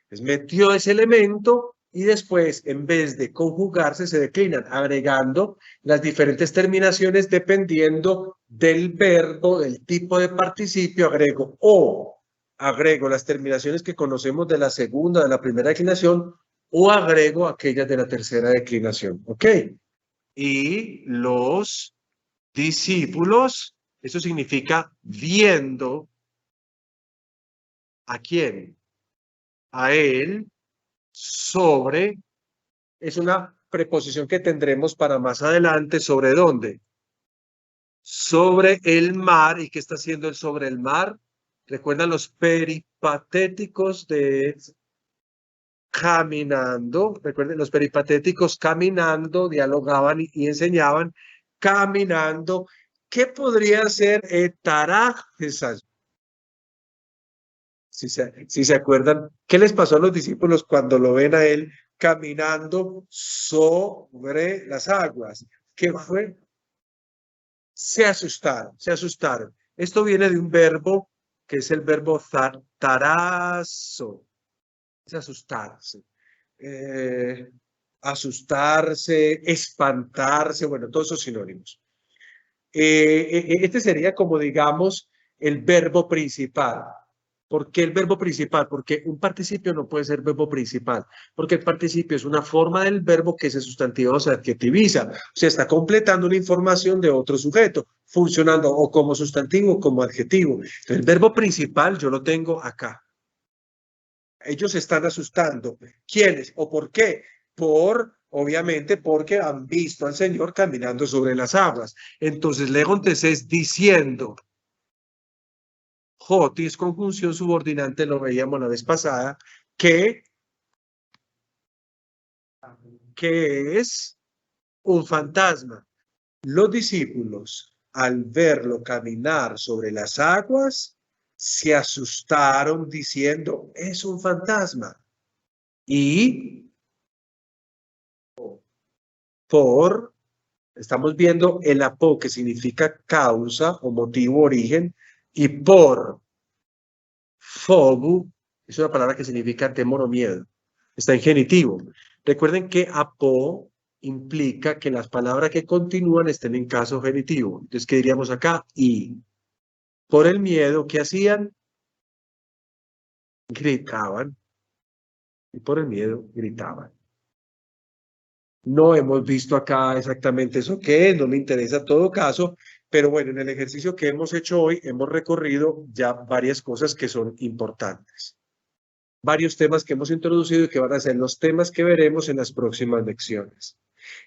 Entonces metió ese elemento y después, en vez de conjugarse, se declinan, agregando las diferentes terminaciones dependiendo del verbo, del tipo de participio, agrego las terminaciones que conocemos de la segunda, de la primera declinación, o agrego aquellas de la tercera declinación. ¿Ok? Y los discípulos, eso significa viendo a quién, a él, sobre, es una preposición que tendremos para más adelante, ¿sobre dónde? Sobre el mar. ¿Y qué está haciendo el sobre el mar? ¿Recuerdan los peripatéticos de caminando? Recuerden, los peripatéticos caminando, dialogaban y enseñaban, caminando. ¿Qué podría ser etarajesas? Si se acuerdan, ¿qué les pasó a los discípulos cuando lo ven a él caminando sobre las aguas? ¿Qué fue? Se asustaron, se asustaron. Esto viene de un verbo que es el verbo tarazo, es asustarse. Asustarse, espantarse, bueno, todos esos sinónimos. Este sería como, digamos, el verbo principal. ¿Por qué el verbo principal? Porque un participio no puede ser verbo principal, porque el participio es una forma del verbo que se sustantiva o se adjetiviza, o sea, está completando una información de otro sujeto, funcionando o como sustantivo o como adjetivo. Entonces, el verbo principal yo lo tengo acá. Ellos se están asustando. ¿Quiénes o por qué? Obviamente, porque han visto al Señor caminando sobre las aguas. Entonces, legontes es diciendo. Jotis, conjunción subordinante, lo veíamos la vez pasada, que es un fantasma. Los discípulos, al verlo caminar sobre las aguas, se asustaron diciendo, es un fantasma. Y estamos viendo el apo, que significa causa o motivo, origen, y por fobu, es una palabra que significa temor o miedo. Está en genitivo. Recuerden que apo implica que las palabras que continúan estén en caso genitivo. Entonces, ¿qué diríamos acá? Y por el miedo, ¿qué hacían? Gritaban. Y por el miedo, gritaban. No hemos visto acá exactamente eso que es, no me interesa todo caso, pero bueno, en el ejercicio que hemos hecho hoy hemos recorrido ya varias cosas que son importantes. Varios temas que hemos introducido y que van a ser los temas que veremos en las próximas lecciones.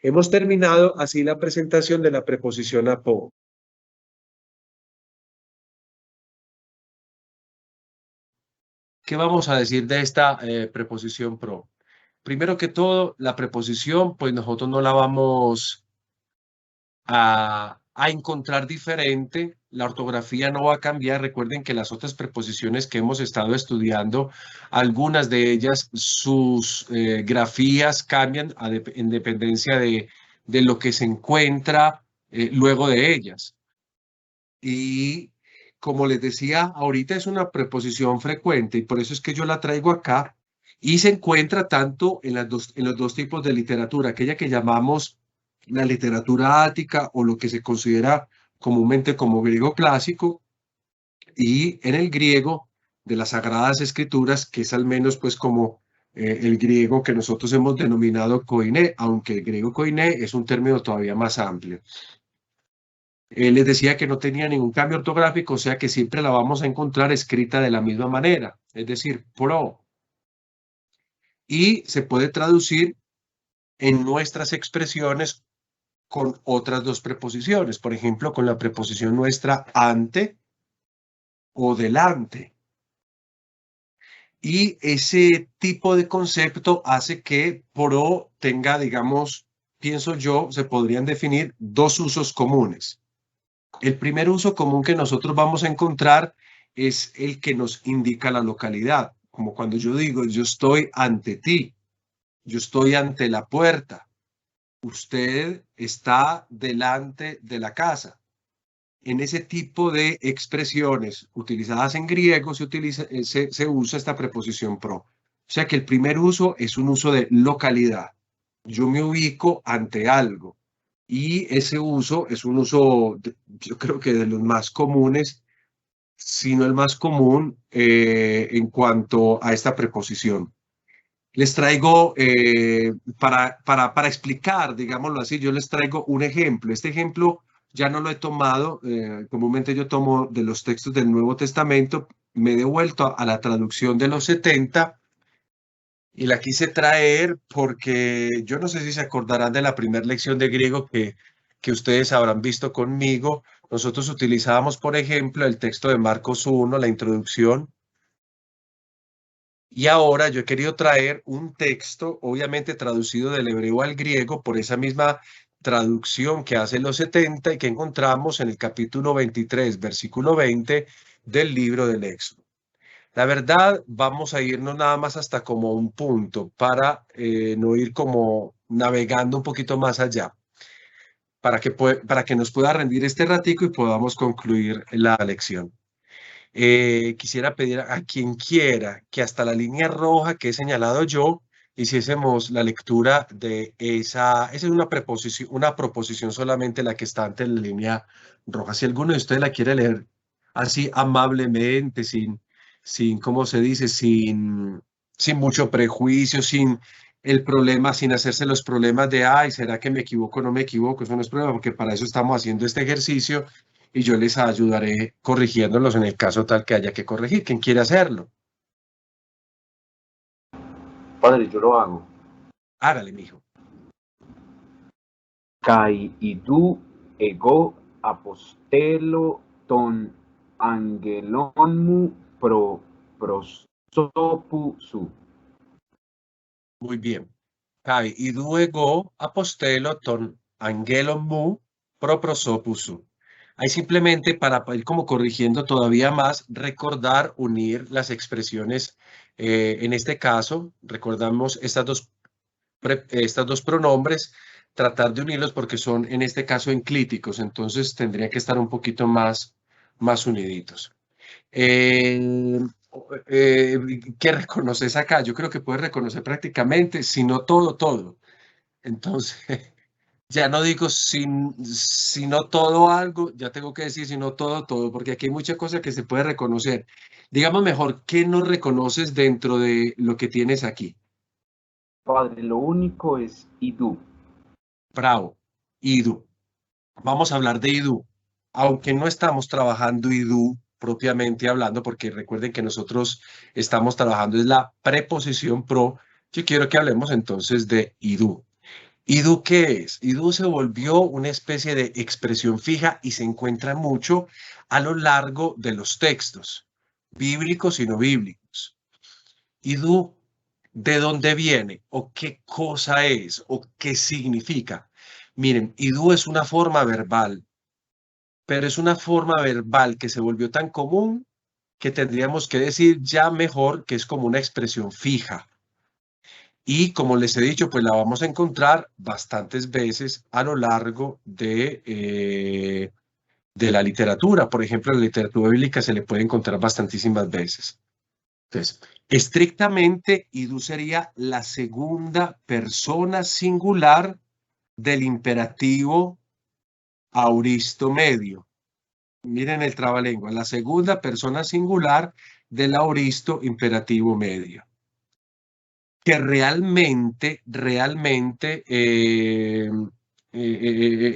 Hemos terminado así la presentación de la preposición apo. ¿Qué vamos a decir de esta preposición pro? Primero que todo, la preposición, pues nosotros no la vamos a encontrar diferente. La ortografía no va a cambiar. Recuerden que las otras preposiciones que hemos estado estudiando, algunas de ellas, sus grafías cambian en dependencia de lo que se encuentra luego de ellas. Y como les decía, ahorita es una preposición frecuente y por eso es que yo la traigo acá. Y se encuentra tanto en los dos tipos de literatura, aquella que llamamos la literatura ática o lo que se considera comúnmente como griego clásico, y en el griego de las Sagradas Escrituras, que es al menos pues como el griego que nosotros hemos denominado koiné, aunque el griego koiné es un término todavía más amplio. Les decía que no tenía ningún cambio ortográfico, o sea que siempre la vamos a encontrar escrita de la misma manera, es decir, pro. Y se puede traducir en nuestras expresiones con otras dos preposiciones, por ejemplo, con la preposición nuestra ante o delante. Y ese tipo de concepto hace que pro tenga, digamos, pienso yo, se podrían definir dos usos comunes. El primer uso común que nosotros vamos a encontrar es el que nos indica la localidad, como cuando yo digo, yo estoy ante ti, yo estoy ante la puerta, usted está delante de la casa. En ese tipo de expresiones utilizadas en griego se usa esta preposición pro. O sea que el primer uso es un uso de localidad. Yo me ubico ante algo. Y ese uso es un uso, yo creo que de los más comunes, si no el más común en cuanto a esta preposición. Les traigo, para explicar, digámoslo así, yo les traigo un ejemplo. Este ejemplo ya no lo he tomado, comúnmente yo tomo de los textos del Nuevo Testamento, me he devuelto a la traducción de los 70 y la quise traer porque yo no sé si se acordarán de la primera lección de griego que ustedes habrán visto conmigo. Nosotros utilizábamos, por ejemplo, el texto de Marcos 1, la introducción. Y ahora yo he querido traer un texto, obviamente traducido del hebreo al griego, por esa misma traducción que hace los 70 y que encontramos en el capítulo 23, versículo 20 del libro del Éxodo. La verdad, vamos a irnos nada más hasta como un punto para no ir como navegando un poquito más allá, para que nos pueda rendir este ratico y podamos concluir la lección. Quisiera pedir a quien quiera que hasta la línea roja que he señalado yo, hiciésemos la lectura de esa es una proposición solamente la que está ante la línea roja. Si alguno de ustedes la quiere leer así amablemente, ¿cómo se dice? Sin mucho prejuicio, sin el problema, sin hacerse los problemas de, ay, ¿será que me equivoco o no me equivoco? Eso no es problema, porque para eso estamos haciendo este ejercicio y yo les ayudaré corrigiéndolos en el caso tal que haya que corregir. ¿Quién quiere hacerlo? Padre, yo lo hago. Hágale, mijo. Kai idu ego apostelo ton angelonmu prosopu su. Muy bien. Kai idu ego apostelo ton angelon mu proprosopusu. Ahí simplemente para ir como corrigiendo todavía más, recordar, unir las expresiones. En este caso, recordamos estas dos pronombres, tratar de unirlos porque son en este caso enclíticos, entonces tendría que estar un poquito más uniditos. ¿Qué reconoces acá? Yo creo que puedes reconocer prácticamente, si no todo, todo. Entonces, ya no digo si no todo algo, ya tengo que decir si no todo, todo, porque aquí hay muchas cosas que se puede reconocer. Digamos mejor, ¿qué no reconoces dentro de lo que tienes aquí? Padre, lo único es idu. Bravo, idu. Vamos a hablar de idu, aunque no estamos trabajando idu propiamente hablando, porque recuerden que nosotros estamos trabajando es la preposición pro. Yo quiero que hablemos entonces de idu. ¿Idu qué es? Idu se volvió una especie de expresión fija y se encuentra mucho a lo largo de los textos, bíblicos y no bíblicos. ¿Idu de dónde viene? ¿O qué cosa es? ¿O qué significa? Miren, idu es una forma verbal, pero es una forma verbal que se volvió tan común que tendríamos que decir ya mejor que es como una expresión fija. Y como les he dicho, pues la vamos a encontrar bastantes veces a lo largo de la literatura. Por ejemplo, en la literatura bíblica se le puede encontrar bastantísimas veces. Entonces, estrictamente, idu sería la segunda persona singular del imperativo auristo medio. Miren el trabalengua, la segunda persona singular del aoristo imperativo medio, que realmente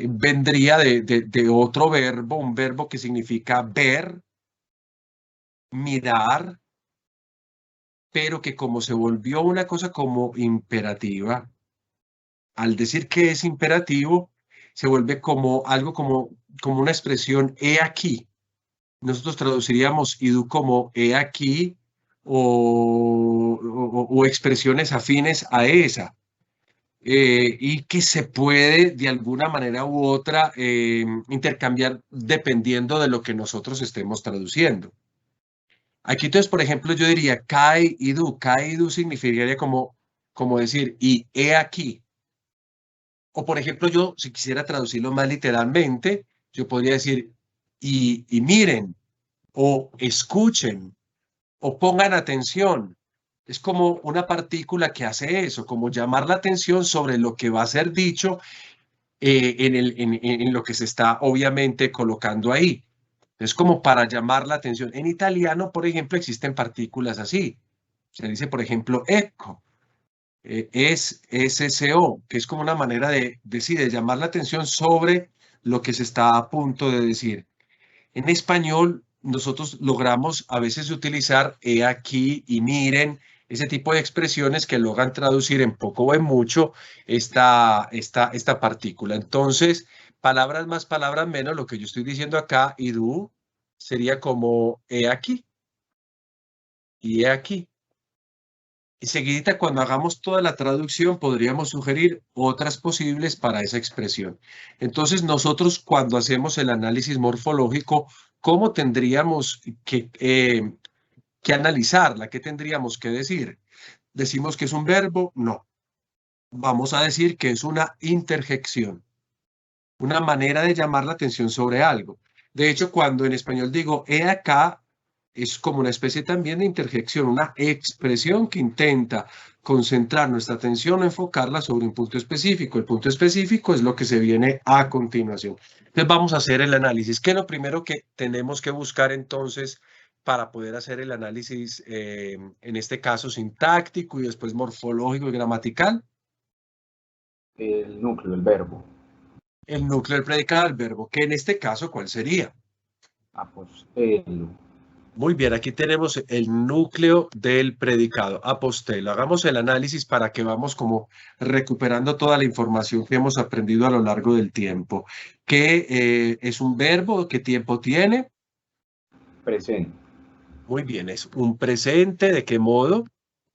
vendría de otro verbo, un verbo que significa ver, mirar, pero que como se volvió una cosa como imperativa, al decir que es imperativo, se vuelve como algo como una expresión he aquí. Nosotros traduciríamos idu como he aquí o expresiones afines a esa. Y que se puede de alguna manera u otra intercambiar dependiendo de lo que nosotros estemos traduciendo. Aquí entonces, por ejemplo, yo diría kai idu. Kai idu significaría como decir y he aquí. O por ejemplo, yo si quisiera traducirlo más literalmente, yo podría decir y miren o escuchen o pongan atención. Es como una partícula que hace eso, como llamar la atención sobre lo que va a ser dicho en lo que se está obviamente colocando ahí. Es como para llamar la atención. En italiano, por ejemplo, existen partículas así. Se dice, por ejemplo, ecco, es SCO, que es como una manera de decir, de llamar la atención sobre lo que se está a punto de decir. En español, nosotros logramos a veces utilizar he aquí y miren, ese tipo de expresiones que logran traducir en poco o en mucho esta partícula. Entonces, palabras más, palabras menos, lo que yo estoy diciendo acá, idu, sería como he aquí y he aquí. Y seguidita, cuando hagamos toda la traducción, podríamos sugerir otras posibles para esa expresión. Entonces, nosotros cuando hacemos el análisis morfológico, ¿cómo tendríamos que analizarla? ¿Qué tendríamos que decir? ¿Decimos que es un verbo? No. Vamos a decir que es una interjección, una manera de llamar la atención sobre algo. De hecho, cuando en español digo he acá, es como una especie también de interjección, una expresión que intenta concentrar nuestra atención o enfocarla sobre un punto específico. El punto específico es lo que se viene a continuación. Entonces vamos a hacer el análisis. ¿Qué es lo primero que tenemos que buscar entonces para poder hacer el análisis, en este caso sintáctico y después morfológico y gramatical? El núcleo, el verbo. El núcleo del predicado del verbo, que en este caso, ¿cuál sería? Apostelo. Muy bien, aquí tenemos el núcleo del predicado, apostelo. Hagamos el análisis para que vamos como recuperando toda la información que hemos aprendido a lo largo del tiempo. ¿Qué es un verbo? ¿Qué tiempo tiene? Presente. Muy bien, es un presente. ¿De qué modo?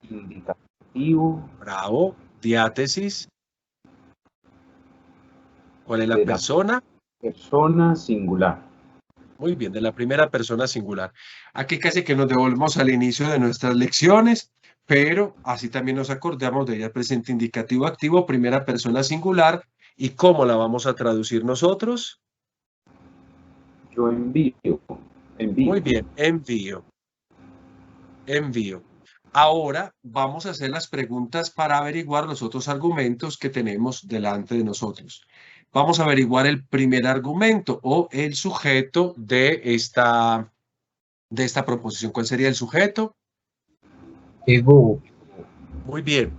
Indicativo. Bravo. Diátesis. ¿Cuál es la De persona? persona singular. Muy bien, de la primera persona singular. Aquí casi que nos devolvemos al inicio de nuestras lecciones, pero así también nos acordamos de ella, presente indicativo activo, primera persona singular. ¿Y cómo la vamos a traducir nosotros? Yo envío. Muy bien, envío. Envío. Ahora vamos a hacer las preguntas para averiguar los otros argumentos que tenemos delante de nosotros. Vamos a averiguar el primer argumento o el sujeto de esta proposición. ¿Cuál sería el sujeto? Ego. Muy bien.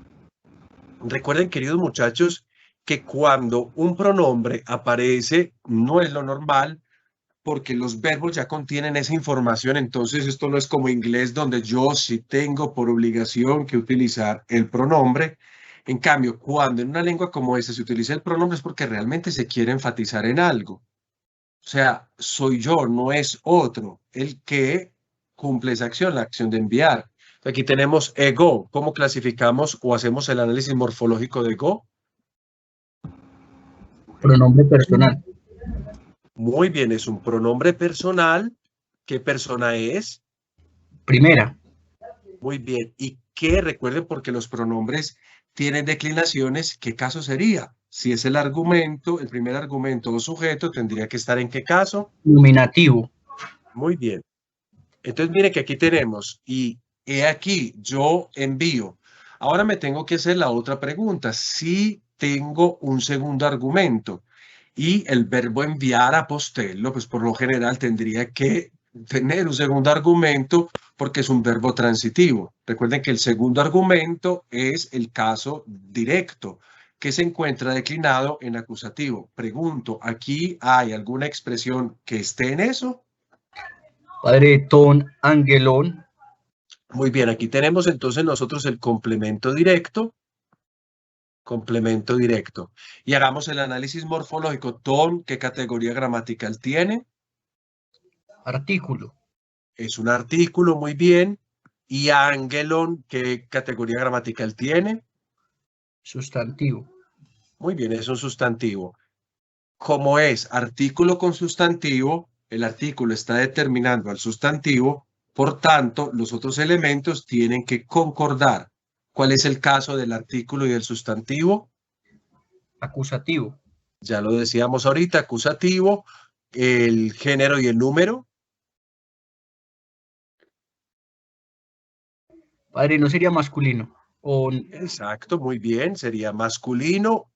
Recuerden, queridos muchachos, que cuando un pronombre aparece, no es lo normal, porque los verbos ya contienen esa información. Entonces, esto no es como inglés, donde yo sí tengo por obligación que utilizar el pronombre. En cambio, cuando en una lengua como esta se utiliza el pronombre es porque realmente se quiere enfatizar en algo. O sea, soy yo, no es otro el que cumple esa acción, la acción de enviar. Aquí tenemos ego. ¿Cómo clasificamos o hacemos el análisis morfológico de ego? Pronombre personal. Muy bien, es un pronombre personal. ¿Qué persona es? Primera. Muy bien. ¿Y qué? Recuerden, porque los pronombres tienen declinaciones, ¿qué caso sería? Si es el argumento, el primer argumento o sujeto, tendría que estar ¿en qué caso? Nominativo. Muy bien. Entonces, mire que aquí tenemos, y he aquí, yo envío. Ahora me tengo que hacer la otra pregunta. Si tengo un segundo argumento y el verbo enviar, apostello, pues por lo general tendría que tener un segundo argumento porque es un verbo transitivo. Recuerden que el segundo argumento es el caso directo que se encuentra declinado en acusativo. Pregunto, ¿aquí hay alguna expresión que esté en eso? Padre, ton angelón. Muy bien, aquí tenemos entonces nosotros el complemento directo. Complemento directo. Y hagamos el análisis morfológico. Ton, ¿qué categoría gramatical tiene? Artículo. Es un artículo, muy bien. Y angelon, ¿qué categoría gramatical tiene? Sustantivo. Muy bien, es un sustantivo. Como es artículo con sustantivo, el artículo está determinando al sustantivo, por tanto, los otros elementos tienen que concordar. ¿Cuál es el caso del artículo y del sustantivo? Acusativo. Ya lo decíamos ahorita, acusativo, el género y el número. Padre, ¿no sería masculino? O Exacto, muy bien, sería masculino.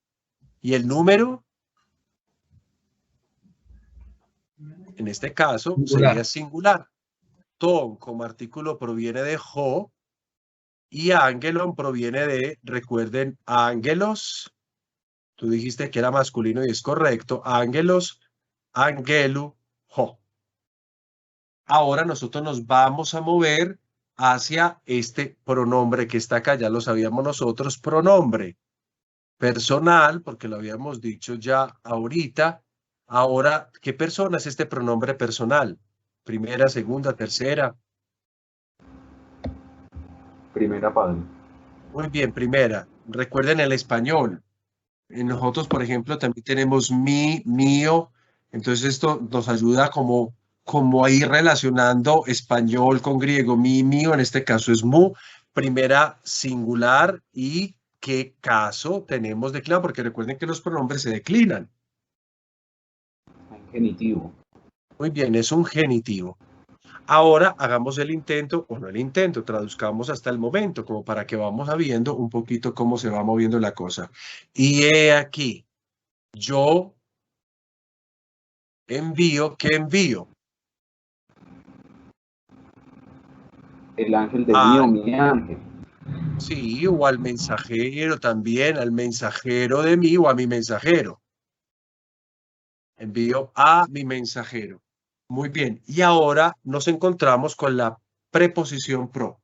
¿Y el número? En este caso sería singular. singular. Ton como artículo proviene de jo y angelon proviene de, recuerden, ángelos. Tú dijiste que era masculino y es correcto. Ángelos, angelu, jo. Ahora nosotros nos vamos a mover hacia este pronombre que está acá. Ya lo sabíamos nosotros, pronombre personal, porque lo habíamos dicho ya ahorita. Ahora, ¿qué persona es este pronombre personal? Primera, segunda, tercera. Primera, padre. Muy bien, primera. Recuerden el español. Nosotros, por ejemplo, también tenemos mi, mío. Entonces esto nos ayuda como a ir relacionando español con griego. Mi, mío, en este caso es mu. Primera singular y qué caso tenemos declinado, porque recuerden que los pronombres se declinan. Genitivo. Muy bien, es un genitivo. Ahora hagamos el intento, o no el intento, traduzcamos hasta el momento, como para que vamos viendo un poquito cómo se va moviendo la cosa. Y he aquí, yo envío, ¿qué envío? El ángel de mí o mi ángel. Sí, o al mensajero también, al mensajero de mí o a mi mensajero. Envío a mi mensajero. Muy bien, y ahora nos encontramos con la preposición pro.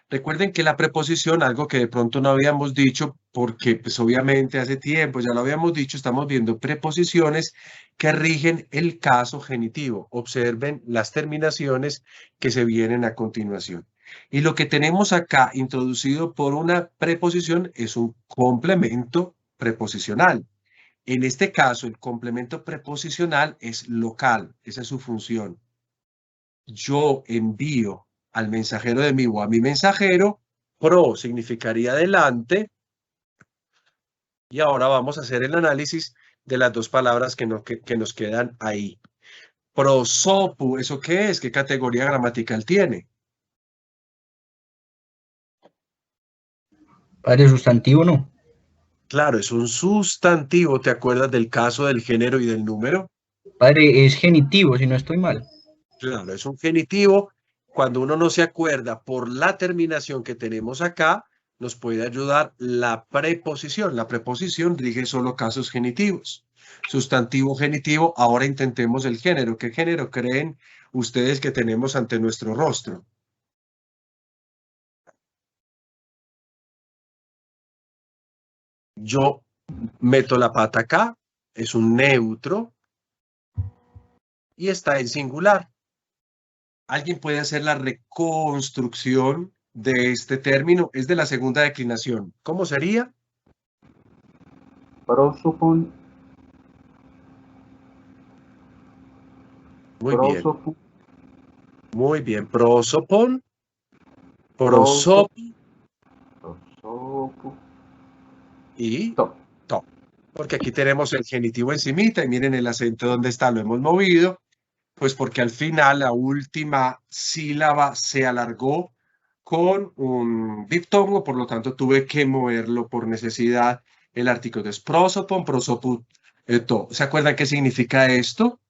Recuerden que la preposición, algo que de pronto no habíamos dicho, porque pues obviamente hace tiempo ya lo habíamos dicho, estamos viendo preposiciones que rigen el caso genitivo. Observen las terminaciones que se vienen a continuación. Y lo que tenemos acá introducido por una preposición es un complemento preposicional. En este caso, el complemento preposicional es local, esa es su función. Yo envío al mensajero de mí o a mi mensajero, pro significaría adelante, y ahora vamos a hacer el análisis de las dos palabras que nos quedan ahí. Prosopu, ¿eso qué es? ¿Qué categoría gramatical tiene? Padre, sustantivo no. Claro, es un sustantivo. ¿Te acuerdas del caso del género y del número? Padre, es genitivo, si no estoy mal. Claro, es un genitivo. Cuando uno no se acuerda por la terminación que tenemos acá, nos puede ayudar la preposición. La preposición rige solo casos genitivos. Sustantivo, genitivo. Ahora intentemos el género. ¿Qué género creen ustedes que tenemos ante nuestro rostro? Yo meto la pata acá. Es un neutro. Y está en singular. ¿Alguien puede hacer la reconstrucción de este término? Es de la segunda declinación. ¿Cómo sería? Prosopon. Muy bien, Prosopo. muy bien. Prosopon, Prosopo. prosop Prosopo. y To. to. Porque aquí tenemos el genitivo encimita y miren el acento donde está, lo hemos movido, pues porque al final la última sílaba se alargó con un diptongo, por lo tanto tuve que moverlo por necesidad el artículo. Entonces, prosopon, prosoput, to. ¿Se acuerdan qué significa esto?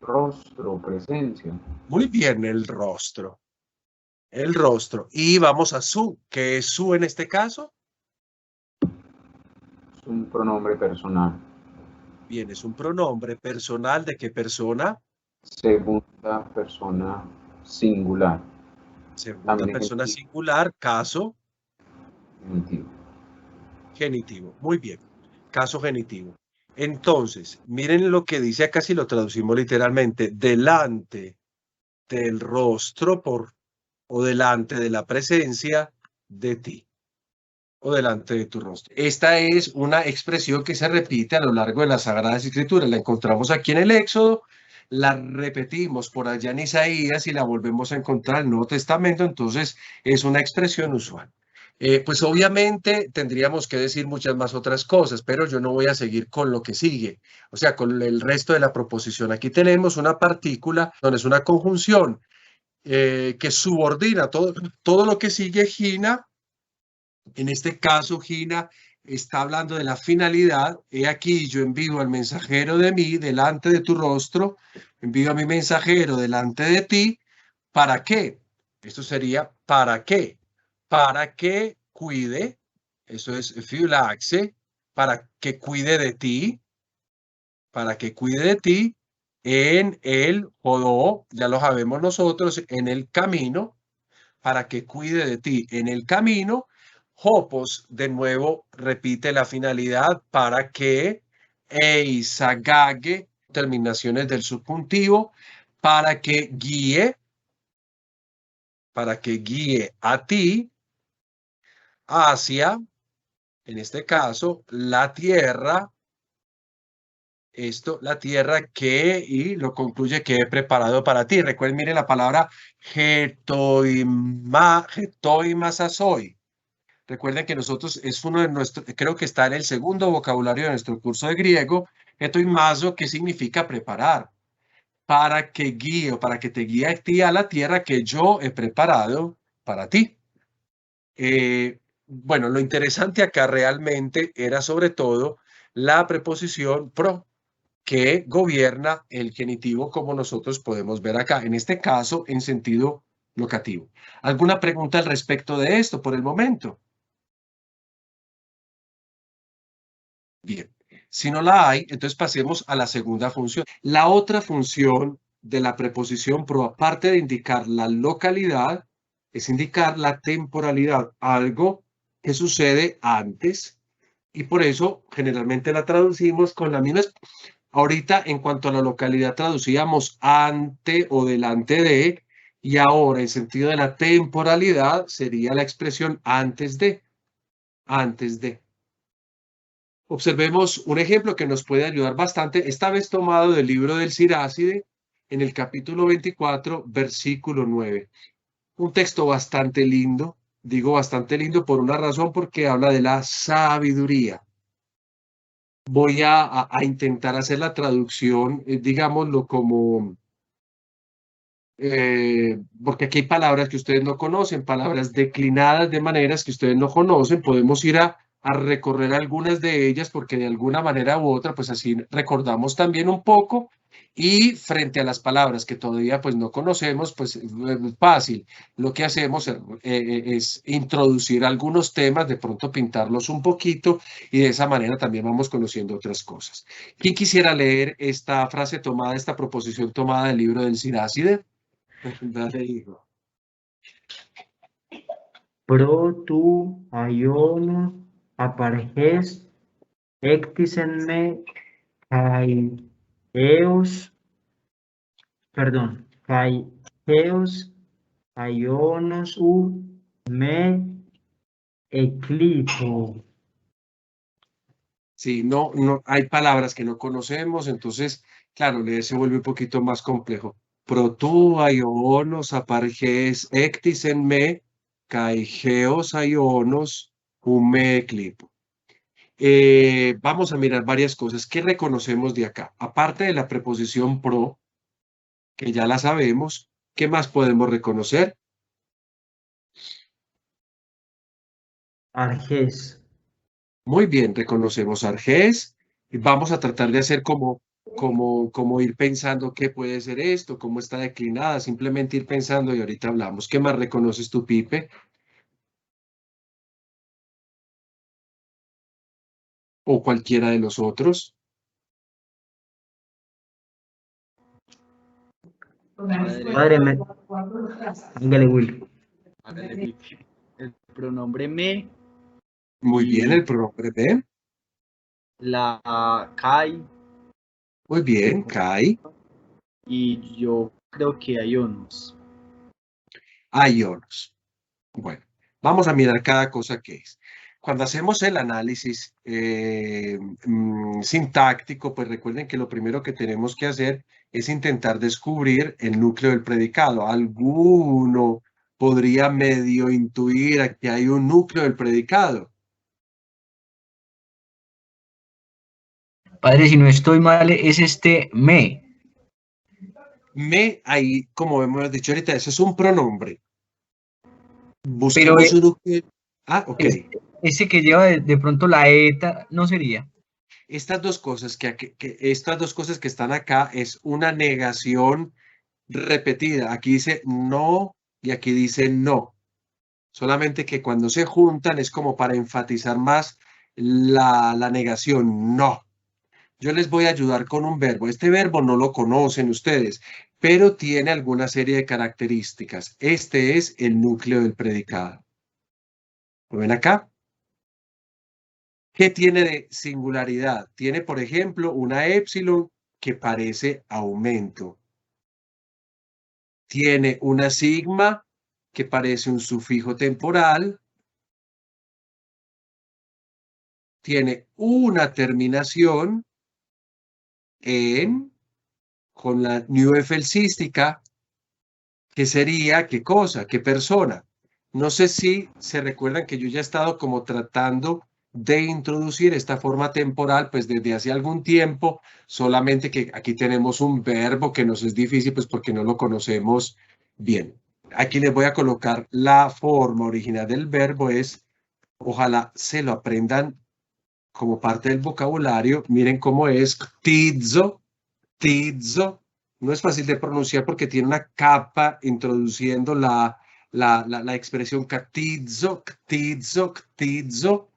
rostro, presencia. Muy bien, el rostro. El rostro. Y vamos a su. ¿Qué es su en este caso? Es un pronombre personal. Bien, es un pronombre personal. ¿De qué persona? Segunda persona singular. Segunda También es persona singular, caso genitivo. genitivo. Muy bien, caso genitivo. Entonces, miren lo que dice acá si lo traducimos literalmente. Delante del rostro o delante de la presencia de ti o delante de tu rostro. Esta es una expresión que se repite a lo largo de las Sagradas Escrituras. La encontramos aquí en el Éxodo, la repetimos por allá en Isaías y la volvemos a encontrar en el Nuevo Testamento, entonces es una expresión usual. Pues obviamente tendríamos que decir muchas más otras cosas, pero yo no voy a seguir con lo que sigue, o sea, con el resto de la proposición. Aquí tenemos una partícula, donde es una conjunción que subordina todo lo que sigue. Gina, en este caso, Gina está hablando de la finalidad. He aquí, yo envío al mensajero de mí delante de tu rostro, envío a mi mensajero delante de ti. ¿Para qué? Esto sería ¿para qué? Para que cuide, eso es fiulaxe, para que cuide de ti, para que cuide de ti en el jodó, ya lo sabemos nosotros, en el camino, para que cuide de ti en el camino. Hopos, de nuevo, repite la finalidad para que eisagage, terminaciones del subjuntivo, para que guíe a ti hacia, en este caso, la tierra. La tierra que, y lo concluye, que he preparado para ti. Recuerden, miren la palabra getoimasasoi. Recuerden que nosotros es uno de nuestros, creo que está en el segundo vocabulario de nuestro curso de griego, getoimazo, que significa preparar, para que guíe o para que te guíe a ti a la tierra que yo he preparado para ti. Bueno, lo interesante acá realmente era sobre todo la preposición pro, que gobierna el genitivo, como nosotros podemos ver acá, en este caso en sentido locativo. ¿Alguna pregunta al respecto de esto por el momento? Bien, si no la hay, entonces pasemos a la segunda función. La otra función de la preposición pro, aparte de indicar la localidad, es indicar la temporalidad, algo que sucede antes, y por eso generalmente la traducimos con la misma. Ahorita, en cuanto a la localidad, traducíamos ante o delante de, y ahora en sentido de la temporalidad sería la expresión antes de, antes de. Observemos un ejemplo que nos puede ayudar bastante, esta vez tomado del libro del Siráside, en el capítulo 24, versículo 9. Un texto bastante lindo, digo bastante lindo por una razón, porque habla de la sabiduría. Voy a intentar hacer la traducción, digámoslo como, porque aquí hay palabras que ustedes no conocen, palabras declinadas de maneras que ustedes no conocen. Podemos ir a recorrer algunas de ellas porque de alguna manera u otra, pues así recordamos también un poco. Y frente a las palabras que todavía pues no conocemos, pues es fácil. Lo que hacemos es introducir algunos temas, de pronto pintarlos un poquito y de esa manera también vamos conociendo otras cosas. ¿Quién quisiera leer esta frase tomada, esta proposición tomada del libro del Siráside? Dale, hijo. Pro tu aionos aparges ectisenme kai eos aionos me eclito. Sí, no, hay palabras que no conocemos, entonces, claro, leer se vuelve un poquito más complejo. Pro tu aionos aparges ectis en me, kai geos aionos hume eclipo. Vamos a mirar varias cosas que reconocemos de acá. Aparte de la preposición pro, que ya la sabemos, ¿qué más podemos reconocer? Arges. Muy bien, reconocemos arges y vamos a tratar de hacer como como ir pensando qué puede ser esto, cómo está declinada, simplemente ir pensando y ahorita hablamos. ¿Qué más reconoces tú, Pipe? ¿O cualquiera de los otros? Padre, hágale, Will. Hágale, Pipe. El pronombre me, Muy bien, y el pronombre de. la Kai, Muy bien, Kai. y yo creo que hay unos. Ionos. Bueno, vamos a mirar cada cosa que es. Cuando hacemos el análisis sintáctico, pues recuerden que lo primero que tenemos que hacer es intentar descubrir el núcleo del predicado. Alguno podría medio intuir a que hay un núcleo del predicado. Padre, si no estoy mal, es este me. Ahí, como hemos dicho ahorita, ese es un pronombre. Pero Busquemos un núcleo. Ah, ok. ese que lleva de pronto la eta, ¿no sería? Estas dos cosas estas dos cosas que están acá es una negación repetida. Aquí dice no y aquí dice no. Solamente que cuando se juntan es como para enfatizar más la negación, no. Yo les voy a ayudar con un verbo. Este verbo no lo conocen ustedes, pero tiene alguna serie de características. Este es el núcleo del predicado. ¿Lo ven acá? ¿Qué tiene de singularidad? Tiene, por ejemplo, una épsilon que parece aumento. Tiene una sigma que parece un sufijo temporal. Tiene una terminación con la neufelsística, que sería, ¿qué cosa? ¿Qué persona? No sé si se recuerdan que yo ya he estado como tratando de introducir esta forma temporal, pues desde hace algún tiempo, solamente que aquí tenemos un verbo que nos es difícil, pues porque no lo conocemos bien. Aquí les voy a colocar la forma original del verbo, ojalá se lo aprendan como parte del vocabulario. Miren cómo es tizo, tizo. No es fácil de pronunciar porque tiene una capa introduciendo la expresión ctizo, ctizo, ctizo.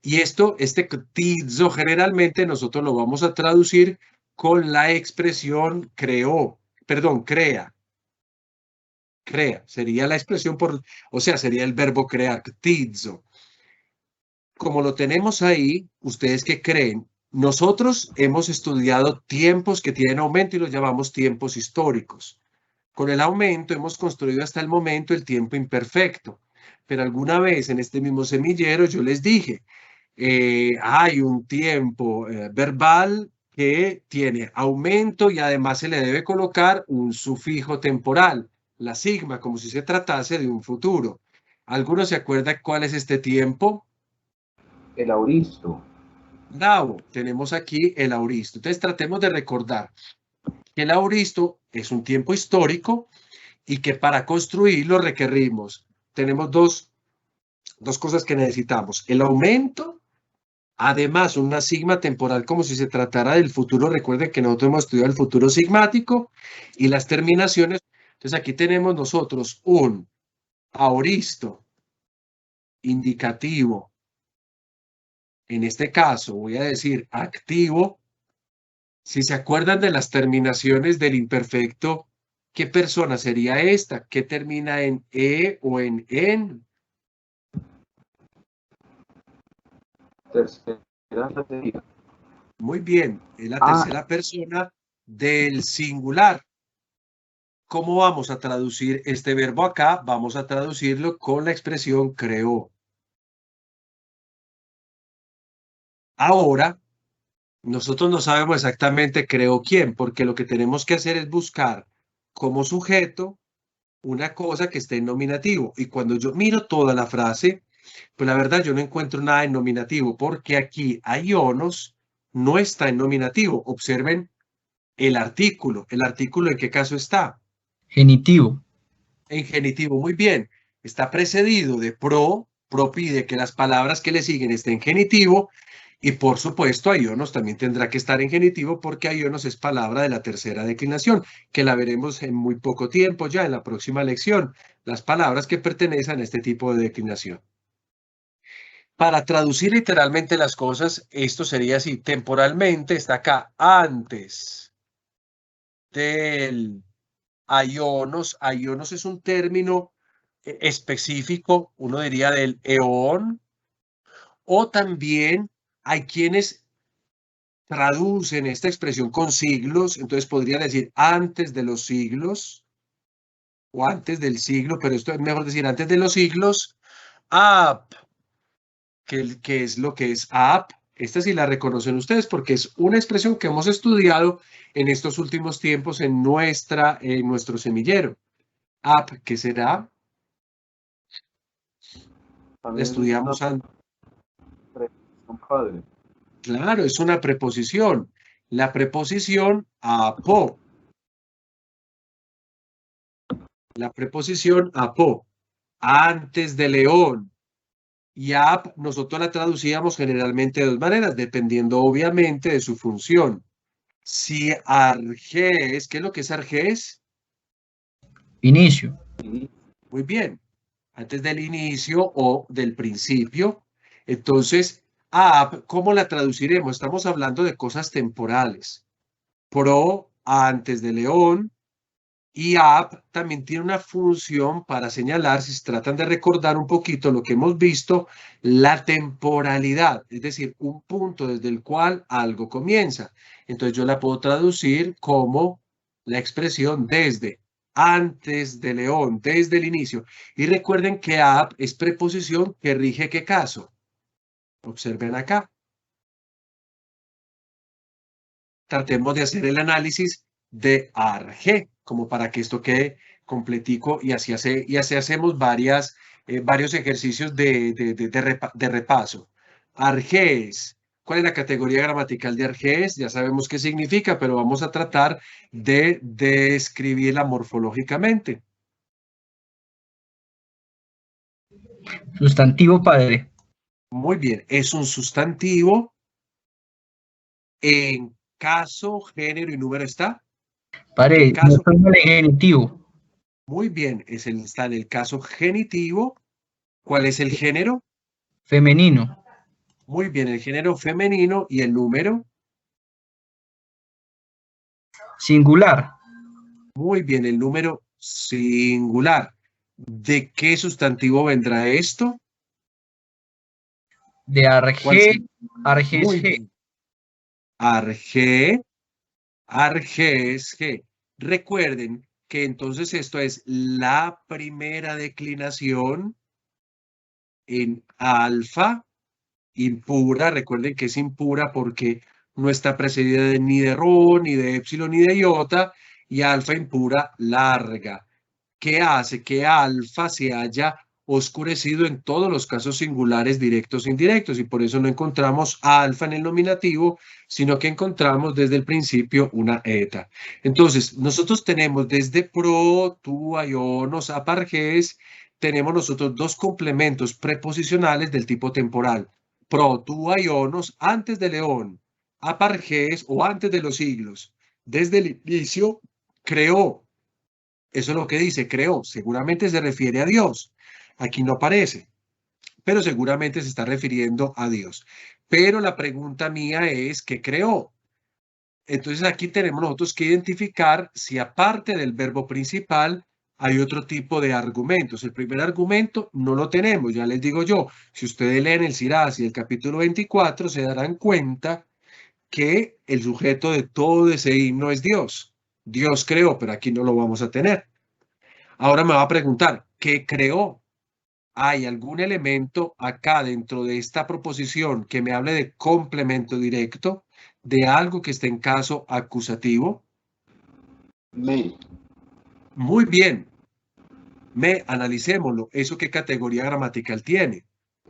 Y este ctizo generalmente nosotros lo vamos a traducir con la expresión creó, perdón, crea. Crea, sería la expresión o sea, sería el verbo crear, ctizo. Como lo tenemos ahí, ¿ustedes qué creen? Nosotros hemos estudiado tiempos que tienen aumento y los llamamos tiempos históricos. Con el aumento hemos construido hasta el momento el tiempo imperfecto. Pero alguna vez en este mismo semillero yo les dije, hay un tiempo verbal que tiene aumento y además se le debe colocar un sufijo temporal, la sigma, como si se tratase de un futuro. ¿Alguno se acuerda cuál es este tiempo? El auristo. Bravo, tenemos aquí el auristo. Entonces tratemos de recordar que el auristo es un tiempo histórico y que para construirlo requerimos, tenemos dos cosas que necesitamos. El aumento, además una sigma temporal como si se tratara del futuro. Recuerden que nosotros hemos estudiado el futuro sigmático y las terminaciones. Entonces aquí tenemos nosotros un auristo indicativo. En este caso voy a decir activo. Si se acuerdan de las terminaciones del imperfecto, ¿qué persona sería esta? ¿Qué termina en e o en en? Tercera sería. Muy bien, es la tercera persona del singular. ¿Cómo vamos a traducir este verbo acá? Vamos a traducirlo con la expresión creó. Ahora, nosotros no sabemos exactamente creó quién, porque lo que tenemos que hacer es buscar como sujeto una cosa que esté en nominativo. Y cuando yo miro toda la frase, pues la verdad yo no encuentro nada en nominativo, porque aquí ionos no está en nominativo. Observen el artículo. ¿El artículo en qué caso está? Genitivo. En genitivo, muy bien. Está precedido de pro pide que las palabras que le siguen estén en genitivo, Y por supuesto, aionos también tendrá que estar en genitivo porque aionos es palabra de la tercera declinación, que la veremos en muy poco tiempo ya en la próxima lección, las palabras que pertenecen a este tipo de declinación. Para traducir literalmente las cosas, esto sería así, temporalmente está acá, antes del aionos. Aionos es un término específico, uno diría del eón, o también hay quienes traducen esta expresión con siglos, entonces podrían decir antes de los siglos o antes del siglo, pero esto es mejor decir antes de los siglos, ap, que es lo que es ap. Esta sí la reconocen ustedes porque es una expresión que hemos estudiado en estos últimos tiempos en nuestro semillero. Ap, ¿qué será? También es Estudiamos antes. preposición, padre. Claro, es una preposición. La preposición apo. La preposición apo. Antes de león. Y ap nosotros la traducíamos generalmente de dos maneras, dependiendo obviamente de su función. Si arges, ¿qué es lo que es arges? Inicio. Muy bien, antes del inicio o del principio. Entonces, ap, ¿cómo la traduciremos? Estamos hablando de cosas temporales. Pro, antes de león, y ap también tiene una función para señalar, si se tratan de recordar un poquito lo que hemos visto, la temporalidad, es decir, un punto desde el cual algo comienza. Entonces yo la puedo traducir como la expresión desde, antes de león, desde el inicio. Y recuerden que ap es preposición que rige qué caso. Observen acá. Tratemos de hacer el análisis de arge, como para que esto quede completico y así hacemos varios ejercicios de repaso. Arges, ¿cuál es la categoría gramatical de arges? Ya sabemos qué significa, pero vamos a tratar de describirla morfológicamente. Sustantivo, padre. Muy bien, es un sustantivo. En caso, género y número está. En Padre, no caso, estoy en el genitivo. muy bien, está en el caso genitivo. ¿Cuál es el género? Femenino. Muy bien, el género femenino y el número. Singular. Muy bien, el número singular. ¿De qué sustantivo vendrá esto? De ¿Cuál arge. sería? Arges Muy G. bien. Arge, arges, G. Recuerden que entonces esto es la primera declinación en alfa impura. Recuerden que es impura porque no está precedida ni de rho, ni de épsilon, ni de iota, y alfa impura larga. ¿Qué hace que alfa se haya oscurecido en todos los casos singulares directos e indirectos? Y por eso no encontramos alfa en el nominativo, sino que encontramos desde el principio una eta. Entonces, nosotros tenemos desde pro, tu, aionos, aparges, tenemos nosotros dos complementos preposicionales del tipo temporal. Pro, tu, aionos, antes de león, aparges o antes de los siglos. Desde el inicio, creó. Eso es lo que dice, creó. Seguramente se refiere a Dios. Aquí no aparece, pero seguramente se está refiriendo a Dios. Pero la pregunta mía es, ¿qué creó? Entonces aquí tenemos nosotros que identificar si aparte del verbo principal hay otro tipo de argumentos. El primer argumento no lo tenemos, ya les digo yo. Si ustedes leen el Sirach y el capítulo 24, se darán cuenta que el sujeto de todo ese himno es Dios. Dios creó, pero aquí no lo vamos a tener. Ahora me va a preguntar, ¿qué creó? ¿Hay algún elemento acá dentro de esta proposición que me hable de complemento directo, de algo que esté en caso acusativo? Me. Muy bien. Analicémoslo. ¿Eso qué categoría gramatical tiene?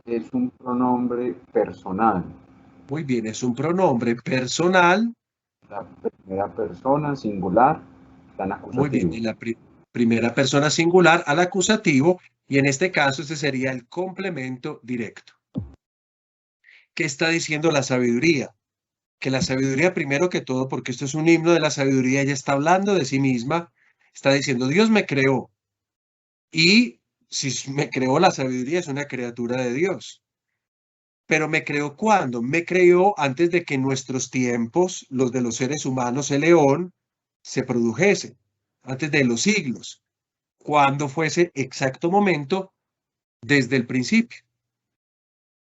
Es un pronombre personal. Muy bien, es un pronombre personal. La primera persona singular, tan acusativo. Muy bien, en la primera persona singular al acusativo, y en este caso este sería el complemento directo. ¿qué está diciendo la sabiduría? Que la sabiduría, primero que todo, porque esto es un himno de la sabiduría, ella está hablando de sí misma, está diciendo, Dios me creó. Y si me creó la sabiduría, es una criatura de Dios. Pero me creó cuando? Me creó antes de que en nuestros tiempos, los de los seres humanos, el eón, se produjese, antes de los siglos. ¿Cuándo fue ese exacto momento? Desde el principio.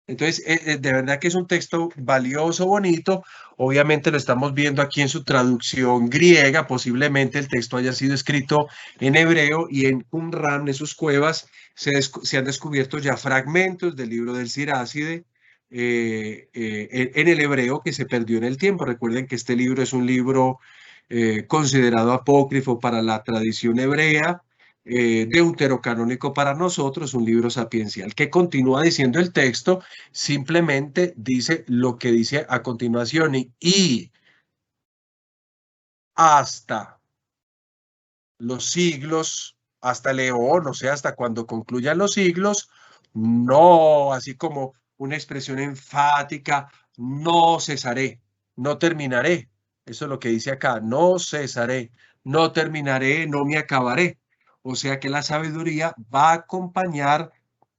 Entonces, de verdad que es un texto valioso, bonito. Obviamente lo estamos viendo aquí en su traducción griega. Posiblemente el texto haya sido escrito en hebreo y en Qumran, en sus cuevas, se han descubierto ya fragmentos del libro del Siráside en el hebreo que se perdió en el tiempo. Recuerden que este libro es un libro considerado apócrifo para la tradición hebrea. Deuterocanónico para nosotros, un libro sapiencial. ¿Qué continúa diciendo el texto? Simplemente dice lo que dice a continuación y hasta los siglos, hasta León, o sea, hasta cuando concluyan los siglos, no, así como una expresión enfática, no cesaré, no terminaré. Eso es lo que dice acá, no cesaré, no terminaré, no me acabaré. O sea que la sabiduría va a acompañar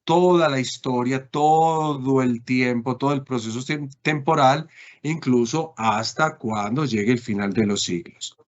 toda la historia, todo el tiempo, todo el proceso temporal, incluso hasta cuando llegue el final de los siglos.